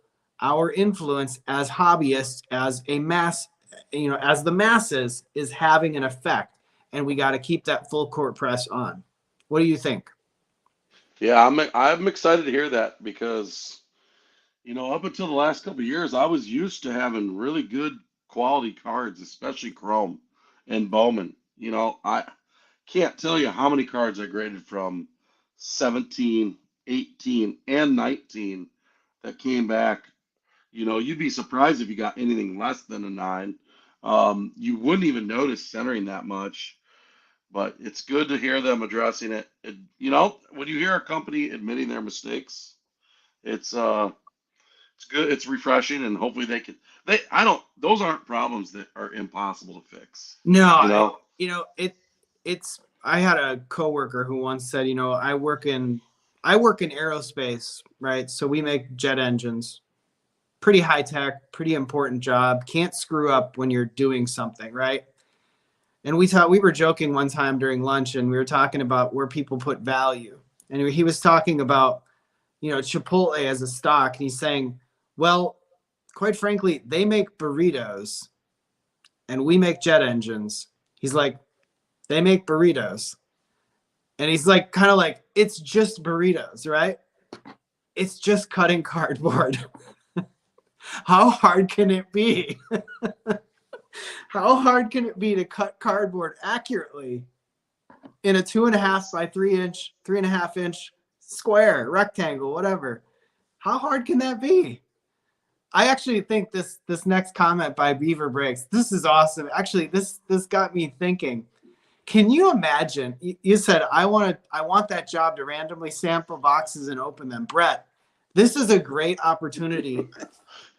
our influence as hobbyists, as a mass, as the masses is having an effect. And we got to keep that full court press on. What do you think? Yeah, I'm excited to hear that because up until the last couple of years, I was used to having really good quality cards, especially Chrome and Bowman. I can't tell you how many cards I graded from 17, 18, and 19 that came back. You'd be surprised if you got anything less than a 9. You wouldn't even notice centering that much, but it's good to hear them addressing it. When you hear a company admitting their mistakes, it's good. It's refreshing, and hopefully they can. I don't. Those aren't problems that are impossible to fix. No, You know. it's. I had a coworker who once said, I work in aerospace, right? So we make jet engines, pretty high tech, pretty important job. Can't screw up when you're doing something, right? And we were joking one time during lunch, and we were talking about where people put value, and he was talking about, Chipotle as a stock, and he's saying, well, quite frankly, they make burritos and we make jet engines. He's like, they make burritos. And he's like, kind of like, it's just burritos, right? It's just cutting cardboard. How hard can it be? How hard can it be to cut cardboard accurately in a 2.5 by 3-inch, 3.5-inch square, rectangle, whatever? How hard can that be? I actually think this next comment by Beaver Breaks, this is awesome. Actually, this got me thinking. Can you imagine? You said I want that job to randomly sample boxes and open them. Brett, this is a great opportunity.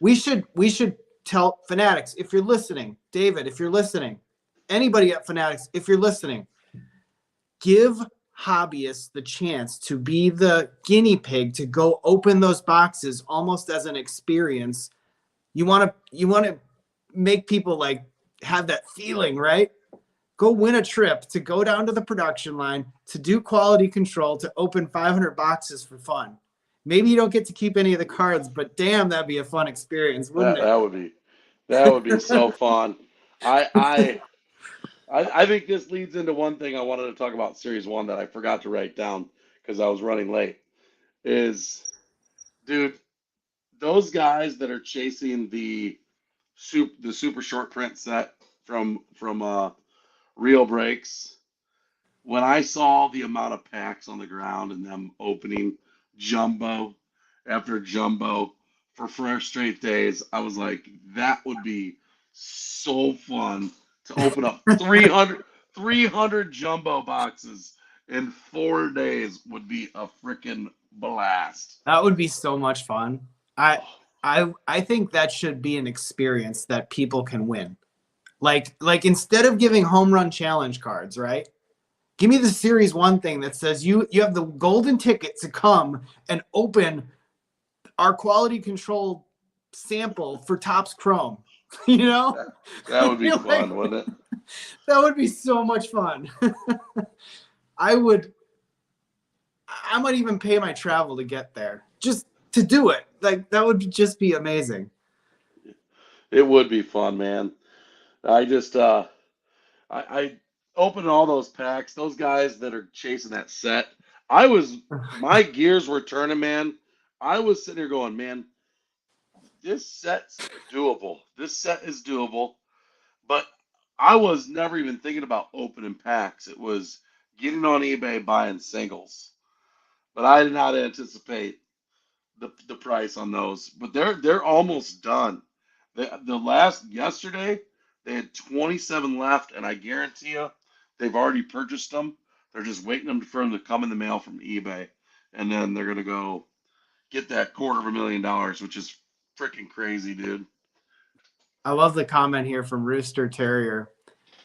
We should tell Fanatics, if you're listening, David, if you're listening, anybody at Fanatics, if you're listening, give hobbyists the chance to be the guinea pig to go open those boxes almost as an experience. You want to make people like have that feeling, right? Go win a trip to go down to the production line to do quality control, to open 500 boxes for fun. Maybe you don't get to keep any of the cards, but damn, that'd be a fun experience, wouldn't That it? that would be so fun. I I think this leads into one thing I wanted to talk about Series One that I forgot to write down because I was running late. Is dude, those guys that are chasing the super short print set from Real Breaks. When I saw the amount of packs on the ground and them opening jumbo after jumbo for 4 straight days, I was like, that would be so fun to open up 300 jumbo boxes in 4 days would be a freaking blast. That would be so much fun. I think that should be an experience that people can win. Like instead of giving home run challenge cards, right? Give me the Series 1 thing that says you have the golden ticket to come and open our quality control sample for Topps Chrome. That, that would be fun, wouldn't it? That would be so much fun. I might even pay my travel to get there just to do it. Like that would just be amazing. It would be fun, man. I just I opened all those packs. Those guys that are chasing that set, my gears were turning, man. I was sitting here going, man, this set's doable. This set is doable. But I was never even thinking about opening packs. It was getting on eBay buying singles. But I did not anticipate the price on those. But they're almost done. The last yesterday they had 27 left, and I guarantee you they've already purchased them. They're just waiting for them to come in the mail from eBay, and then they're gonna go get that $250,000, which is freaking crazy, dude. I love the comment here from Rooster Terrier.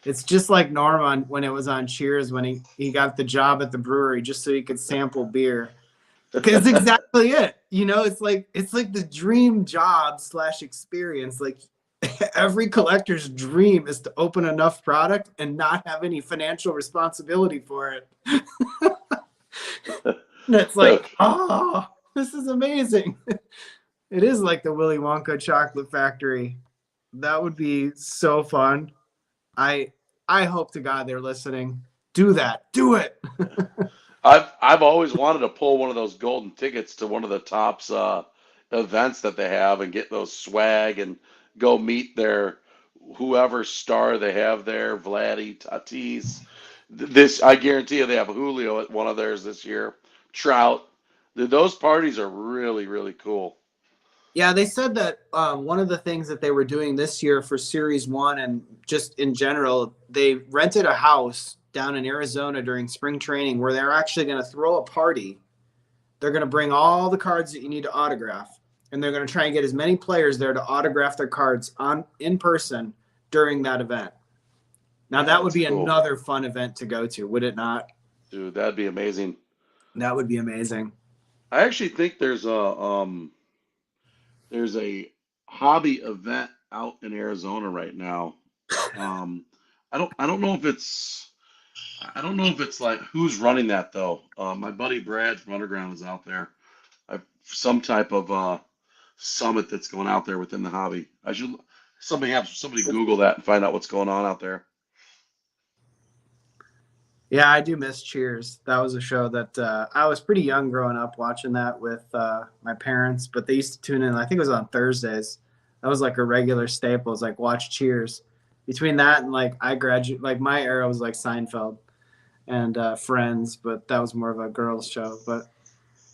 It's just like Norm when it was on Cheers when he got the job at the brewery just so he could sample beer. Because exactly it. It's like the dream job / experience. Like every collector's dream is to open enough product and not have any financial responsibility for it. And it's like, oh, this is amazing. It is like the Willy Wonka chocolate factory. That would be so fun. I hope to God they're listening. Do that. Do it. I've always wanted to pull one of those golden tickets to one of the Tops events that they have and get those swag and go meet their whoever star they have there, Vladdy, Tatis. This I guarantee you they have Julio at one of theirs this year. Trout. Those parties are really, really cool. Yeah, they said that one of the things that they were doing this year for Series 1 and just in general, they rented a house down in Arizona during spring training where they're actually going to throw a party. They're going to bring all the cards that you need to autograph, and they're going to try and get as many players there to autograph their cards in person during that event. Now, that would be cool. Another fun event to go to, would it not? Dude, that'd be amazing. That would be amazing. I actually think there's a hobby event out in Arizona right now. I don't know if it's like who's running that though. My buddy Brad from Underground is out there. Some type of summit that's going out there within the hobby. I should somebody Google that and find out what's going on out there. Yeah, I do miss Cheers. That was a show that I was pretty young growing up watching that with my parents, but they used to tune in. I think it was on Thursdays. That was like a regular staple. It was like watch Cheers. Between that and like my era was like Seinfeld and Friends, but that was more of a girls' show. But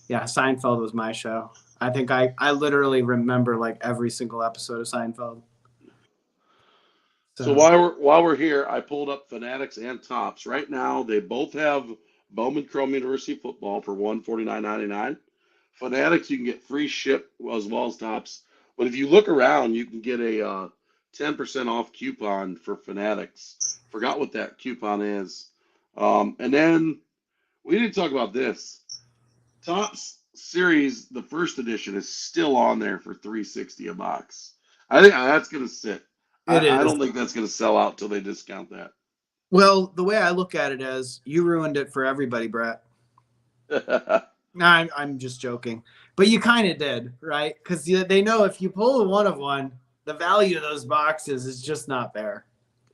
yeah, Seinfeld was my show. I think I literally remember like every single episode of Seinfeld. So while we're here, I pulled up Fanatics and Tops. Right now, they both have Bowman University football for $149.99. Fanatics, you can get free ship as well as Tops. But if you look around, you can get a 10% off coupon for Fanatics. Forgot what that coupon is. And then we didn't talk about this. Topps series, the first edition, is still on there for $360 a box. I think that's going to sit. I don't think that's going to sell out till they discount that. Well, the way I look at it is you ruined it for everybody, Brett. I'm just joking. But you kind of did, right? Because they know if you pull a one of one, the value of those boxes is just not there.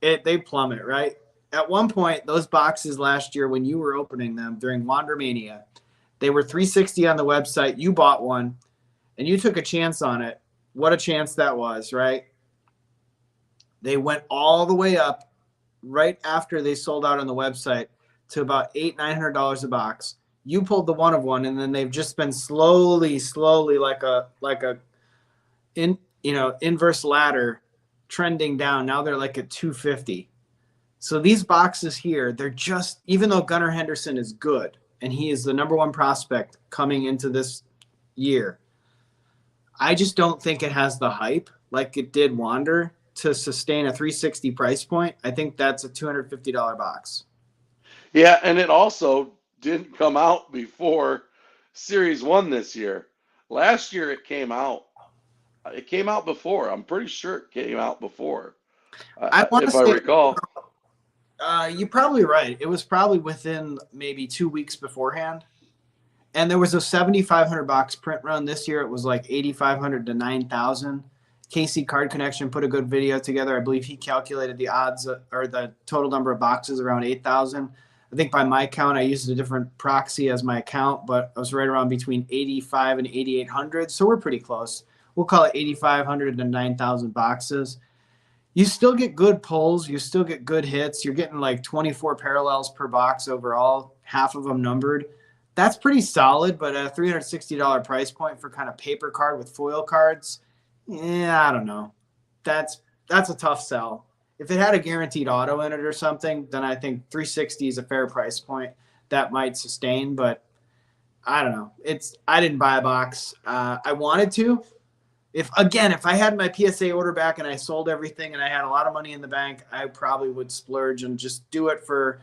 They plummet, right? At one point, those boxes last year when you were opening them during Wandermania, they were $360 on the website. You bought one, and you took a chance on it. What a chance that was, right? They went all the way up right after they sold out on the website to about $800-900 a box. You pulled the one of one, and then they've just been slowly like a inverse ladder trending down. Now they're like at $250. So these boxes here, they're just, even though Gunnar Henderson is good and he is the number one prospect coming into this year, I just don't think it has the hype like it did Wander to sustain a $360 price point. I think that's a $250 box. Yeah, and it also didn't come out before Series 1 this year. Last year it came out. It came out before. I'm pretty sure it came out before. If I recall. You're probably right. It was probably within maybe 2 weeks beforehand. And there was a 7,500 box print run. This year it was like 8,500 to 9,000. Casey Card Connection put a good video together. I believe he calculated the odds or the total number of boxes around 8,000. I think by my count, I used a different proxy as my account, but I was right around between 85 and 8,800. So we're pretty close. We'll call it 8,500 to 9,000 boxes. You still get good pulls. You still get good hits. You're getting like 24 parallels per box overall, half of them numbered. That's pretty solid, but at a $360 price point for kind of paper card with foil cards, yeah, I don't know. That's a tough sell. If it had a guaranteed auto in it or something, then I think 360 is a fair price point that might sustain, but I don't know. I didn't buy a box. I wanted to. if I had my PSA order back and I sold everything and I had a lot of money in the bank, I probably would splurge and just do it for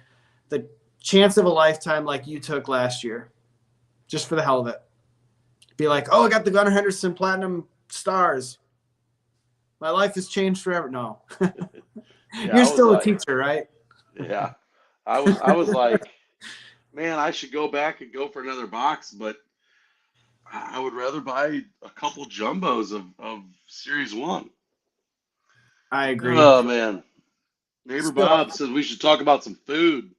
the chance of a lifetime like you took last year, just for the hell of it. Be like, oh, I got the Gunnar Henderson Platinum Stars. My life has changed forever. No. Yeah, You're I was still a like, teacher, right? yeah, I was like, man, I should go back and go for another box, but I would rather buy a couple jumbos of Series One. I agree. Oh man, neighbor Still, Bob says we should talk about some food.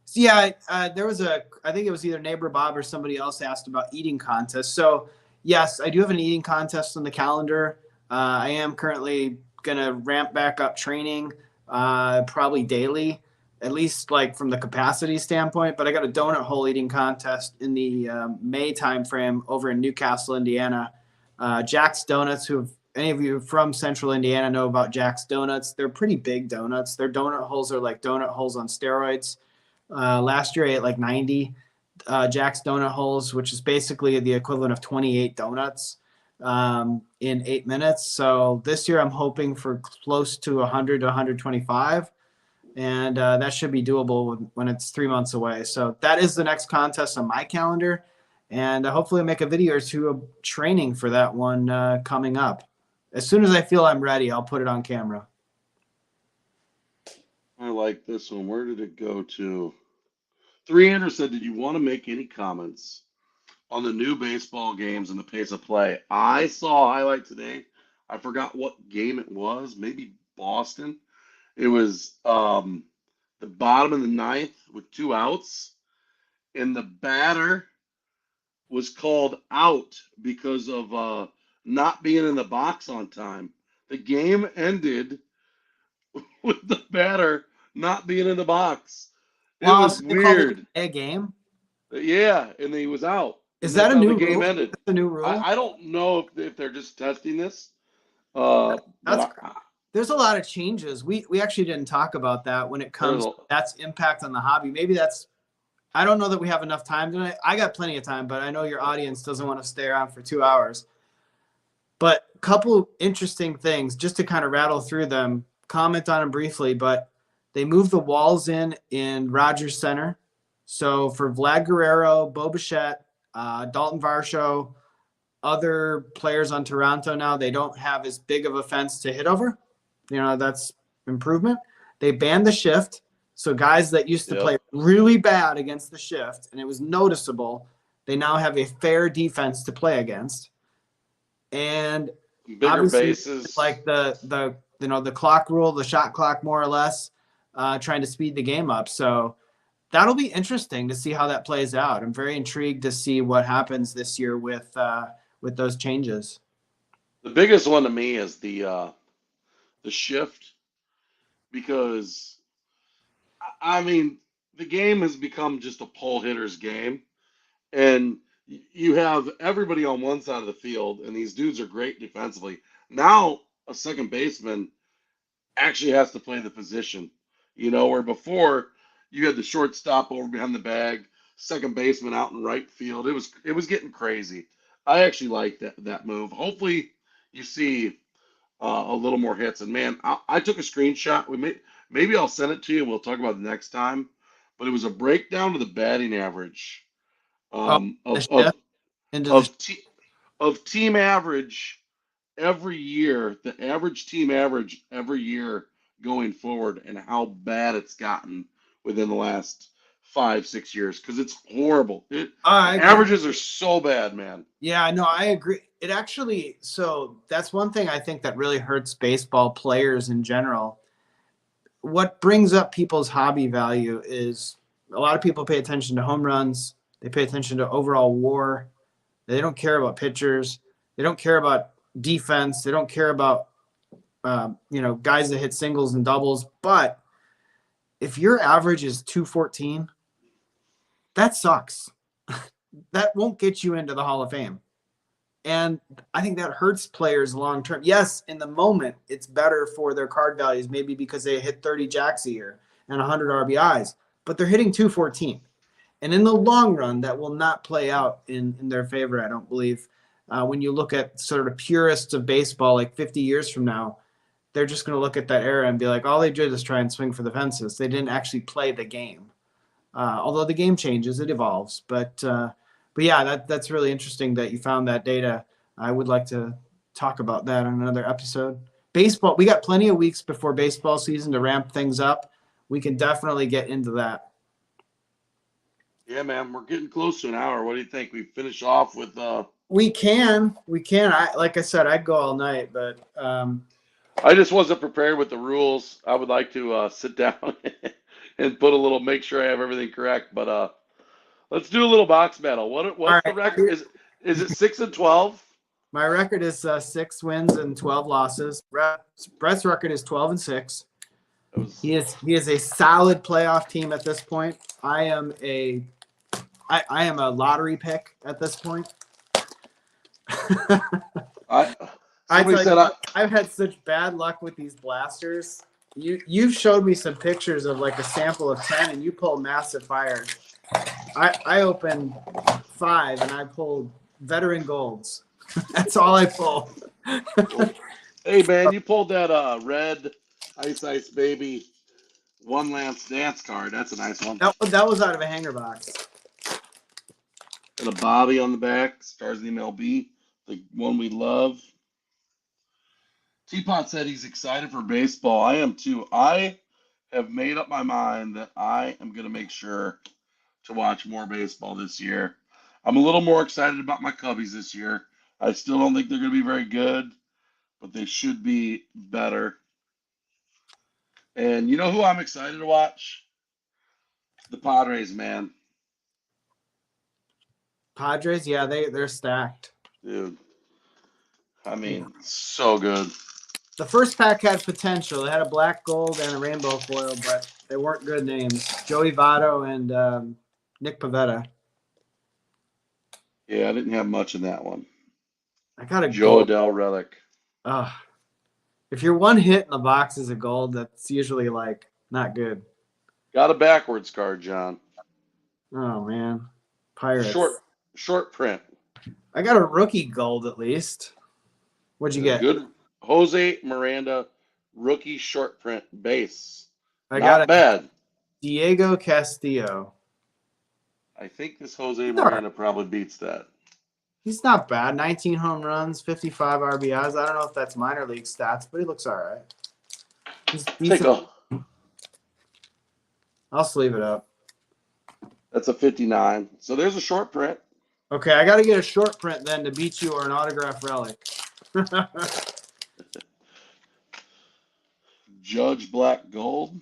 so yeah, there was I think it was either neighbor Bob or somebody else asked about eating contests. So yes, I do have an eating contest on the calendar. I am currently gonna ramp back up training, probably daily, at least like from the capacity standpoint. But I got a donut hole eating contest in the May timeframe over in Newcastle, Indiana. Jack's Donuts, who have any of you from Central Indiana know about Jack's Donuts? They're pretty big donuts. Their donut holes are like donut holes on steroids. Last year I ate like 90 Jack's donut holes, which is basically the equivalent of 28 donuts in 8 minutes. So this year I'm hoping for close to 100 to 125, and that should be doable when it's 3 months away. So that is the next contest on my calendar, and hopefully I'll make a video or two of training for that one coming up. As soon as I feel I'm ready, I'll put it on camera. I like this one. Where did it go to? 300 said, did you want to make any comments on the new baseball games and the pace of play? I saw a highlight today. I forgot what game it was. Maybe Boston. It was the bottom of the ninth with 2 outs, and the batter was called out because of not being in the box on time. The game ended with the batter not being in the box. It Wow, was so they called it weird. a game. Yeah, and he was out, Is and that that's a how the new game rule? ended. That's a new rule. I don't know if they're just testing this, but That's there's a lot of changes. We actually didn't talk about that when it there's comes to that's impact on the hobby. Maybe that's I don't know that we have enough time tonight. I got plenty of time, but I know your audience doesn't want to stay around for 2 hours. But a couple interesting things just to kind of rattle through them, comment on them briefly, but they moved the walls in Rogers Center. So for Vlad Guerrero, Bo Bichette, Dalton Varsho, other players on Toronto now, they don't have as big of a fence to hit over. That's improvement. They banned the shift. So guys that used to play really bad against the shift, and it was noticeable, they now have a fair defense to play against. And bigger bases, like the clock rule, the shot clock, more or less, trying to speed the game up. So that'll be interesting to see how that plays out. I'm very intrigued to see what happens this year with those changes. The biggest one to me is the shift, because I mean the game has become just a pull hitter's game, and you have everybody on one side of the field, and these dudes are great defensively. Now a second baseman actually has to play the position, where before you had the shortstop over behind the bag, second baseman out in right field. It was getting crazy. I actually like that move. Hopefully you see a little more hits. And man, I took a screenshot. Maybe I'll send it to you. We'll talk about it next time. But it was a breakdown of the batting average Oh, the of shift into the of team average every year, the average team average every year going forward, and how bad it's gotten within the last 5-6 years, because it's horrible. The averages are so bad, man. Yeah, no, I agree. It actually, so that's one thing I think that really hurts baseball players in general. What brings up people's hobby value is a lot of people pay attention to home runs. They pay attention to overall WAR. They don't care about pitchers. They don't care about defense. They don't care about guys that hit singles and doubles. But if your average is 214, that sucks. That won't get you into the Hall of Fame. And I think that hurts players long term. Yes, in the moment, it's better for their card values, maybe because they hit 30 jacks a year and 100 RBIs, but they're hitting 214. And in the long run, that will not play out in their favor, I don't believe. when you look at sort of purists of baseball, like 50 years from now, they're just going to look at that era and be like, all they did is try and swing for the fences. They didn't actually play the game. Although the game changes, it evolves. But yeah, that's really interesting that you found that data. I would like to talk about that on another episode. Baseball, we got plenty of weeks before baseball season to ramp things up. We can definitely get into that. Yeah, man, we're getting close to an hour. What do you think? We finish off with We can. Like I said, I'd go all night, but I just wasn't prepared with the rules. I would like to sit down and put a little, make sure I have everything correct. But let's do a little box battle. all What's the right. record? Is it 6-12? My record is 6 wins and 12 losses. Brett's record is 12-6. He is a solid playoff team at this point. I am a lottery pick at this point. I've had such bad luck with these blasters. You've showed me some pictures of like a sample of 10, and you pulled massive fires. I opened 5 and I pulled veteran golds. That's all I pulled. Hey man, you pulled that red Ice Baby One Lance Dance card. That's a nice one. That was out of a hanger box. And a Bobby on the back, stars in the MLB, the one we love. Teapot said he's excited for baseball. I am too. I have made up my mind that I am going to make sure to watch more baseball this year. I'm a little more excited about my Cubbies this year. I still don't think they're going to be very good, but they should be better. And you know who I'm excited to watch? The Padres, man. Padres, yeah, they're stacked. Dude. I mean, so good. The first pack had potential. It had a black gold and a rainbow foil, but they weren't good names. Joey Votto and Nick Pivetta. Yeah, I didn't have much in that one. I got a Joe gold. Adell relic. If you're one hit in the box is a gold, that's usually like not good. Got a backwards card, John. Oh man, Pirates. Short print. I got a rookie gold at least. What'd you get? Good Jose Miranda rookie short print base. I got a bad. Diego Castillo. I think this Jose Miranda probably beats that. He's not bad. 19 home runs, 55 RBIs. I don't know if that's minor league stats, but he looks all right. I'll sleeve it up. That's a 59. So there's a short print. Okay, I got to get a short print then to beat you or an autograph relic. Judge Black Gold.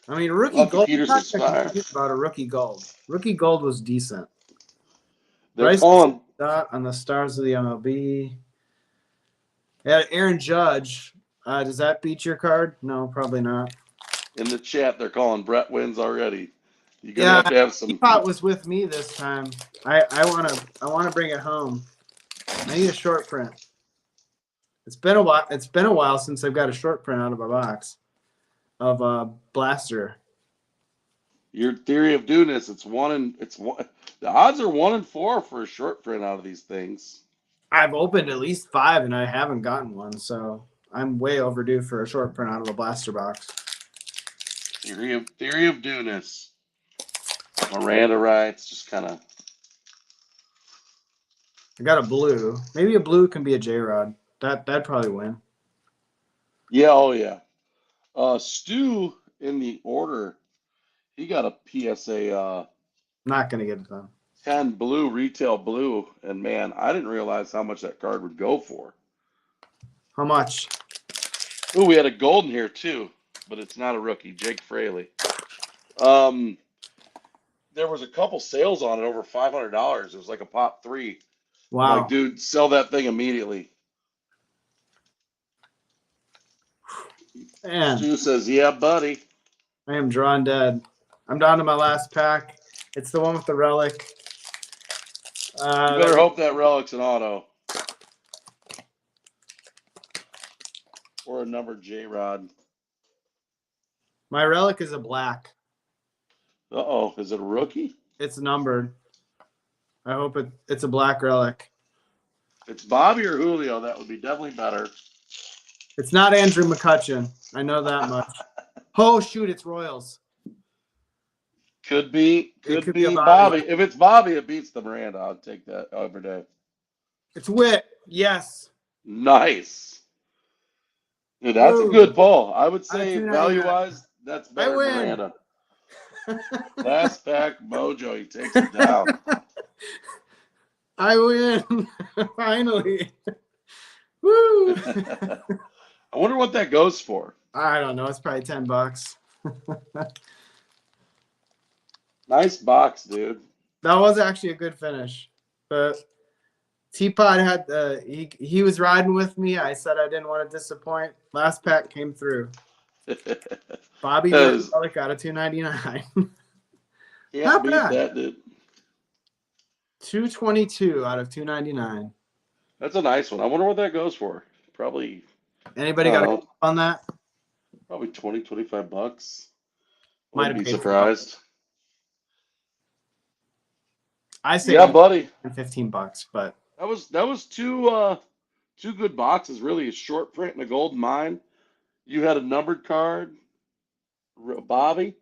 I mean, rookie gold. Peterson's fire. About a rookie gold. Rookie gold was decent. They're calling on the stars of the MLB. Yeah, Aaron Judge. Does that beat your card? No, probably not. In the chat, they're calling Brett wins already. You're gonna have to have some. Teapot was with me this time. I wanna bring it home. I need a short print. It's been a while. It's been a while since I've got a short print out of a box of a blaster. Your theory of doing-ness, the odds are 1 in 4 for a short print out of these things. I've opened at least 5 and I haven't gotten one, so I'm way overdue for a short print out of a blaster box. Theory of doing-ness. Miranda writes, just kind of. I got a blue. Maybe a blue can be a J-Rod. That'd probably win. Yeah, oh yeah. Stu in the order, he got a PSA Not gonna get it done. 10 blue, retail blue, and man, I didn't realize how much that card would go for. How much? Oh, we had a golden here too, but it's not a rookie, Jake Fraley. There was a couple sales on it over $500. It was like a pop 3. Wow. I'm like, dude, sell that thing immediately. Man. Stu says, yeah, buddy. I am drawn dead. I'm down to my last pack. It's the one with the relic. You better hope that relic's an auto. Or a numbered J-Rod. My relic is a black. Uh-oh. Is it a rookie? It's numbered. I hope it's a black relic. If it's Bobby or Julio, that would be definitely better. It's not Andrew McCutcheon. I know that much. Oh, shoot, it's Royals. Could be a Bobby. If it's Bobby, it beats the Miranda. I'll take that every day. It's Witt. Yes. Nice. Dude, that's a good pull. I would say value-wise, that's better than Miranda. Last pack mojo, he takes it down. I win. Finally. Woo. I wonder what that goes for. I don't know. It's probably $10. Nice box, dude. That was actually a good finish. But Teapot had he was riding with me. I said I didn't want to disappoint. Last pack came through. Bobby got a $2.99. Can't beat that, dude. 222 out of 299. That's a nice one. I wonder what that goes for. Probably. Anybody got a on that? Probably $20-$25. Might be surprised. I say yeah, buddy. $15, but that was two good boxes. Really, a short print and a golden mine. You had a numbered card, Bobby.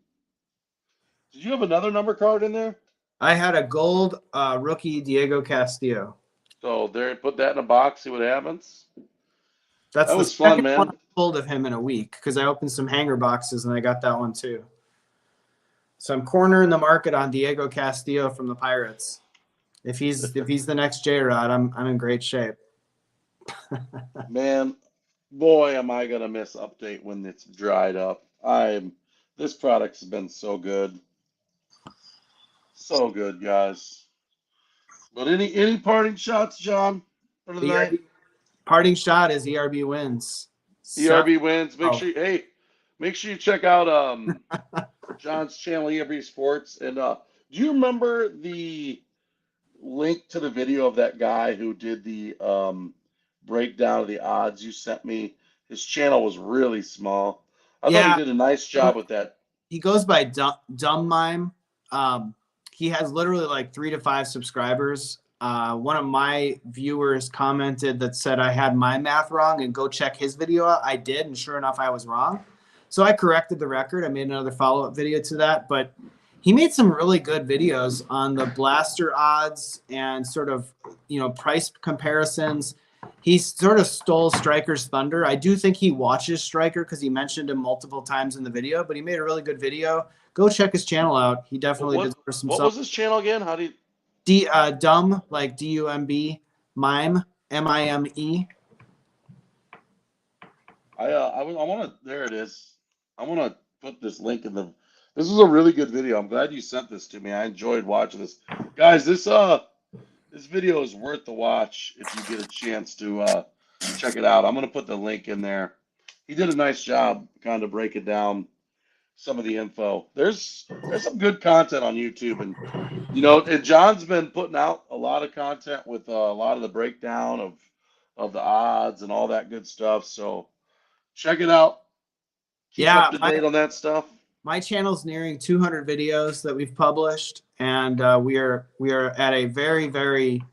Did you have another number card in there? I had a gold rookie Diego Castillo. So there, put that in a box. See what happens. That was fun, man. One I pulled of him in a week because I opened some hanger boxes and I got that one too. So I'm cornering the market on Diego Castillo from the Pirates. If he's the next J-Rod, I'm in great shape. Man, boy, am I gonna miss Update when it's dried up. This product's been so good. So good, guys. But any parting shots, John, for the night? Parting shot is ERB wins. ERB wins. Make sure you check out John's channel, ERB Sports. And do you remember the link to the video of that guy who did the breakdown of the odds you sent me? His channel was really small. I thought he did a nice job with that. He goes by Dumb Mime. He has literally like 3 to 5 subscribers. One of my viewers commented that said I had my math wrong and go check his video out. I did, and sure enough, I was wrong. So I corrected the record. I made another follow-up video to that, but he made some really good videos on the blaster odds and sort of, price comparisons. He sort of stole Striker's thunder. I do think he watches Striker because he mentioned him multiple times in the video, but he made a really good video. Go check his channel out. He definitely deserves some. What was his channel again? How do you? Dumb, like DUMB, Mime, MIME. I want to. There it is. I want to put this link in the. This is a really good video. I'm glad you sent this to me. I enjoyed watching this, guys. This video is worth the watch if you get a chance to check it out. I'm gonna put the link in there. He did a nice job, kind of breaking down some of the info. There's some good content on YouTube, and and John's been putting out a lot of content with a lot of the breakdown of the odds and all that good stuff. So check it out. Keep up to date on that stuff. My channel's nearing 200 videos that we've published, and we are at a very, very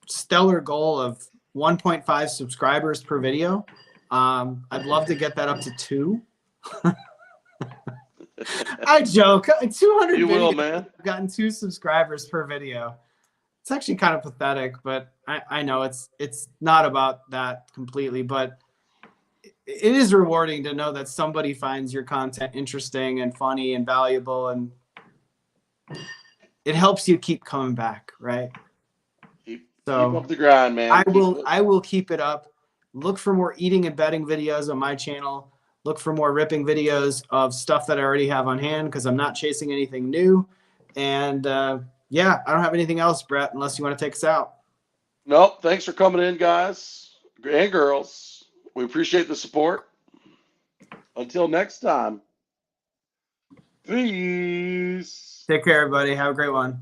stellar goal of 1.5 subscribers per video. I'd love to get that up to 2. I joke. 200 you videos. will, man. I've gotten 2 subscribers per video. It's actually kind of pathetic, but I know it's not about that completely, but it is rewarding to know that somebody finds your content interesting and funny and valuable, and it helps you keep coming back, right? Keep up the grind, man. I will keep it up. Look for more eating and betting videos on my channel. Look for more ripping videos of stuff that I already have on hand because I'm not chasing anything new. And I don't have anything else, Brett, unless you want to take us out. Nope. Thanks for coming in, guys and girls. We appreciate the support. Until next time, peace. Take care, everybody. Have a great one.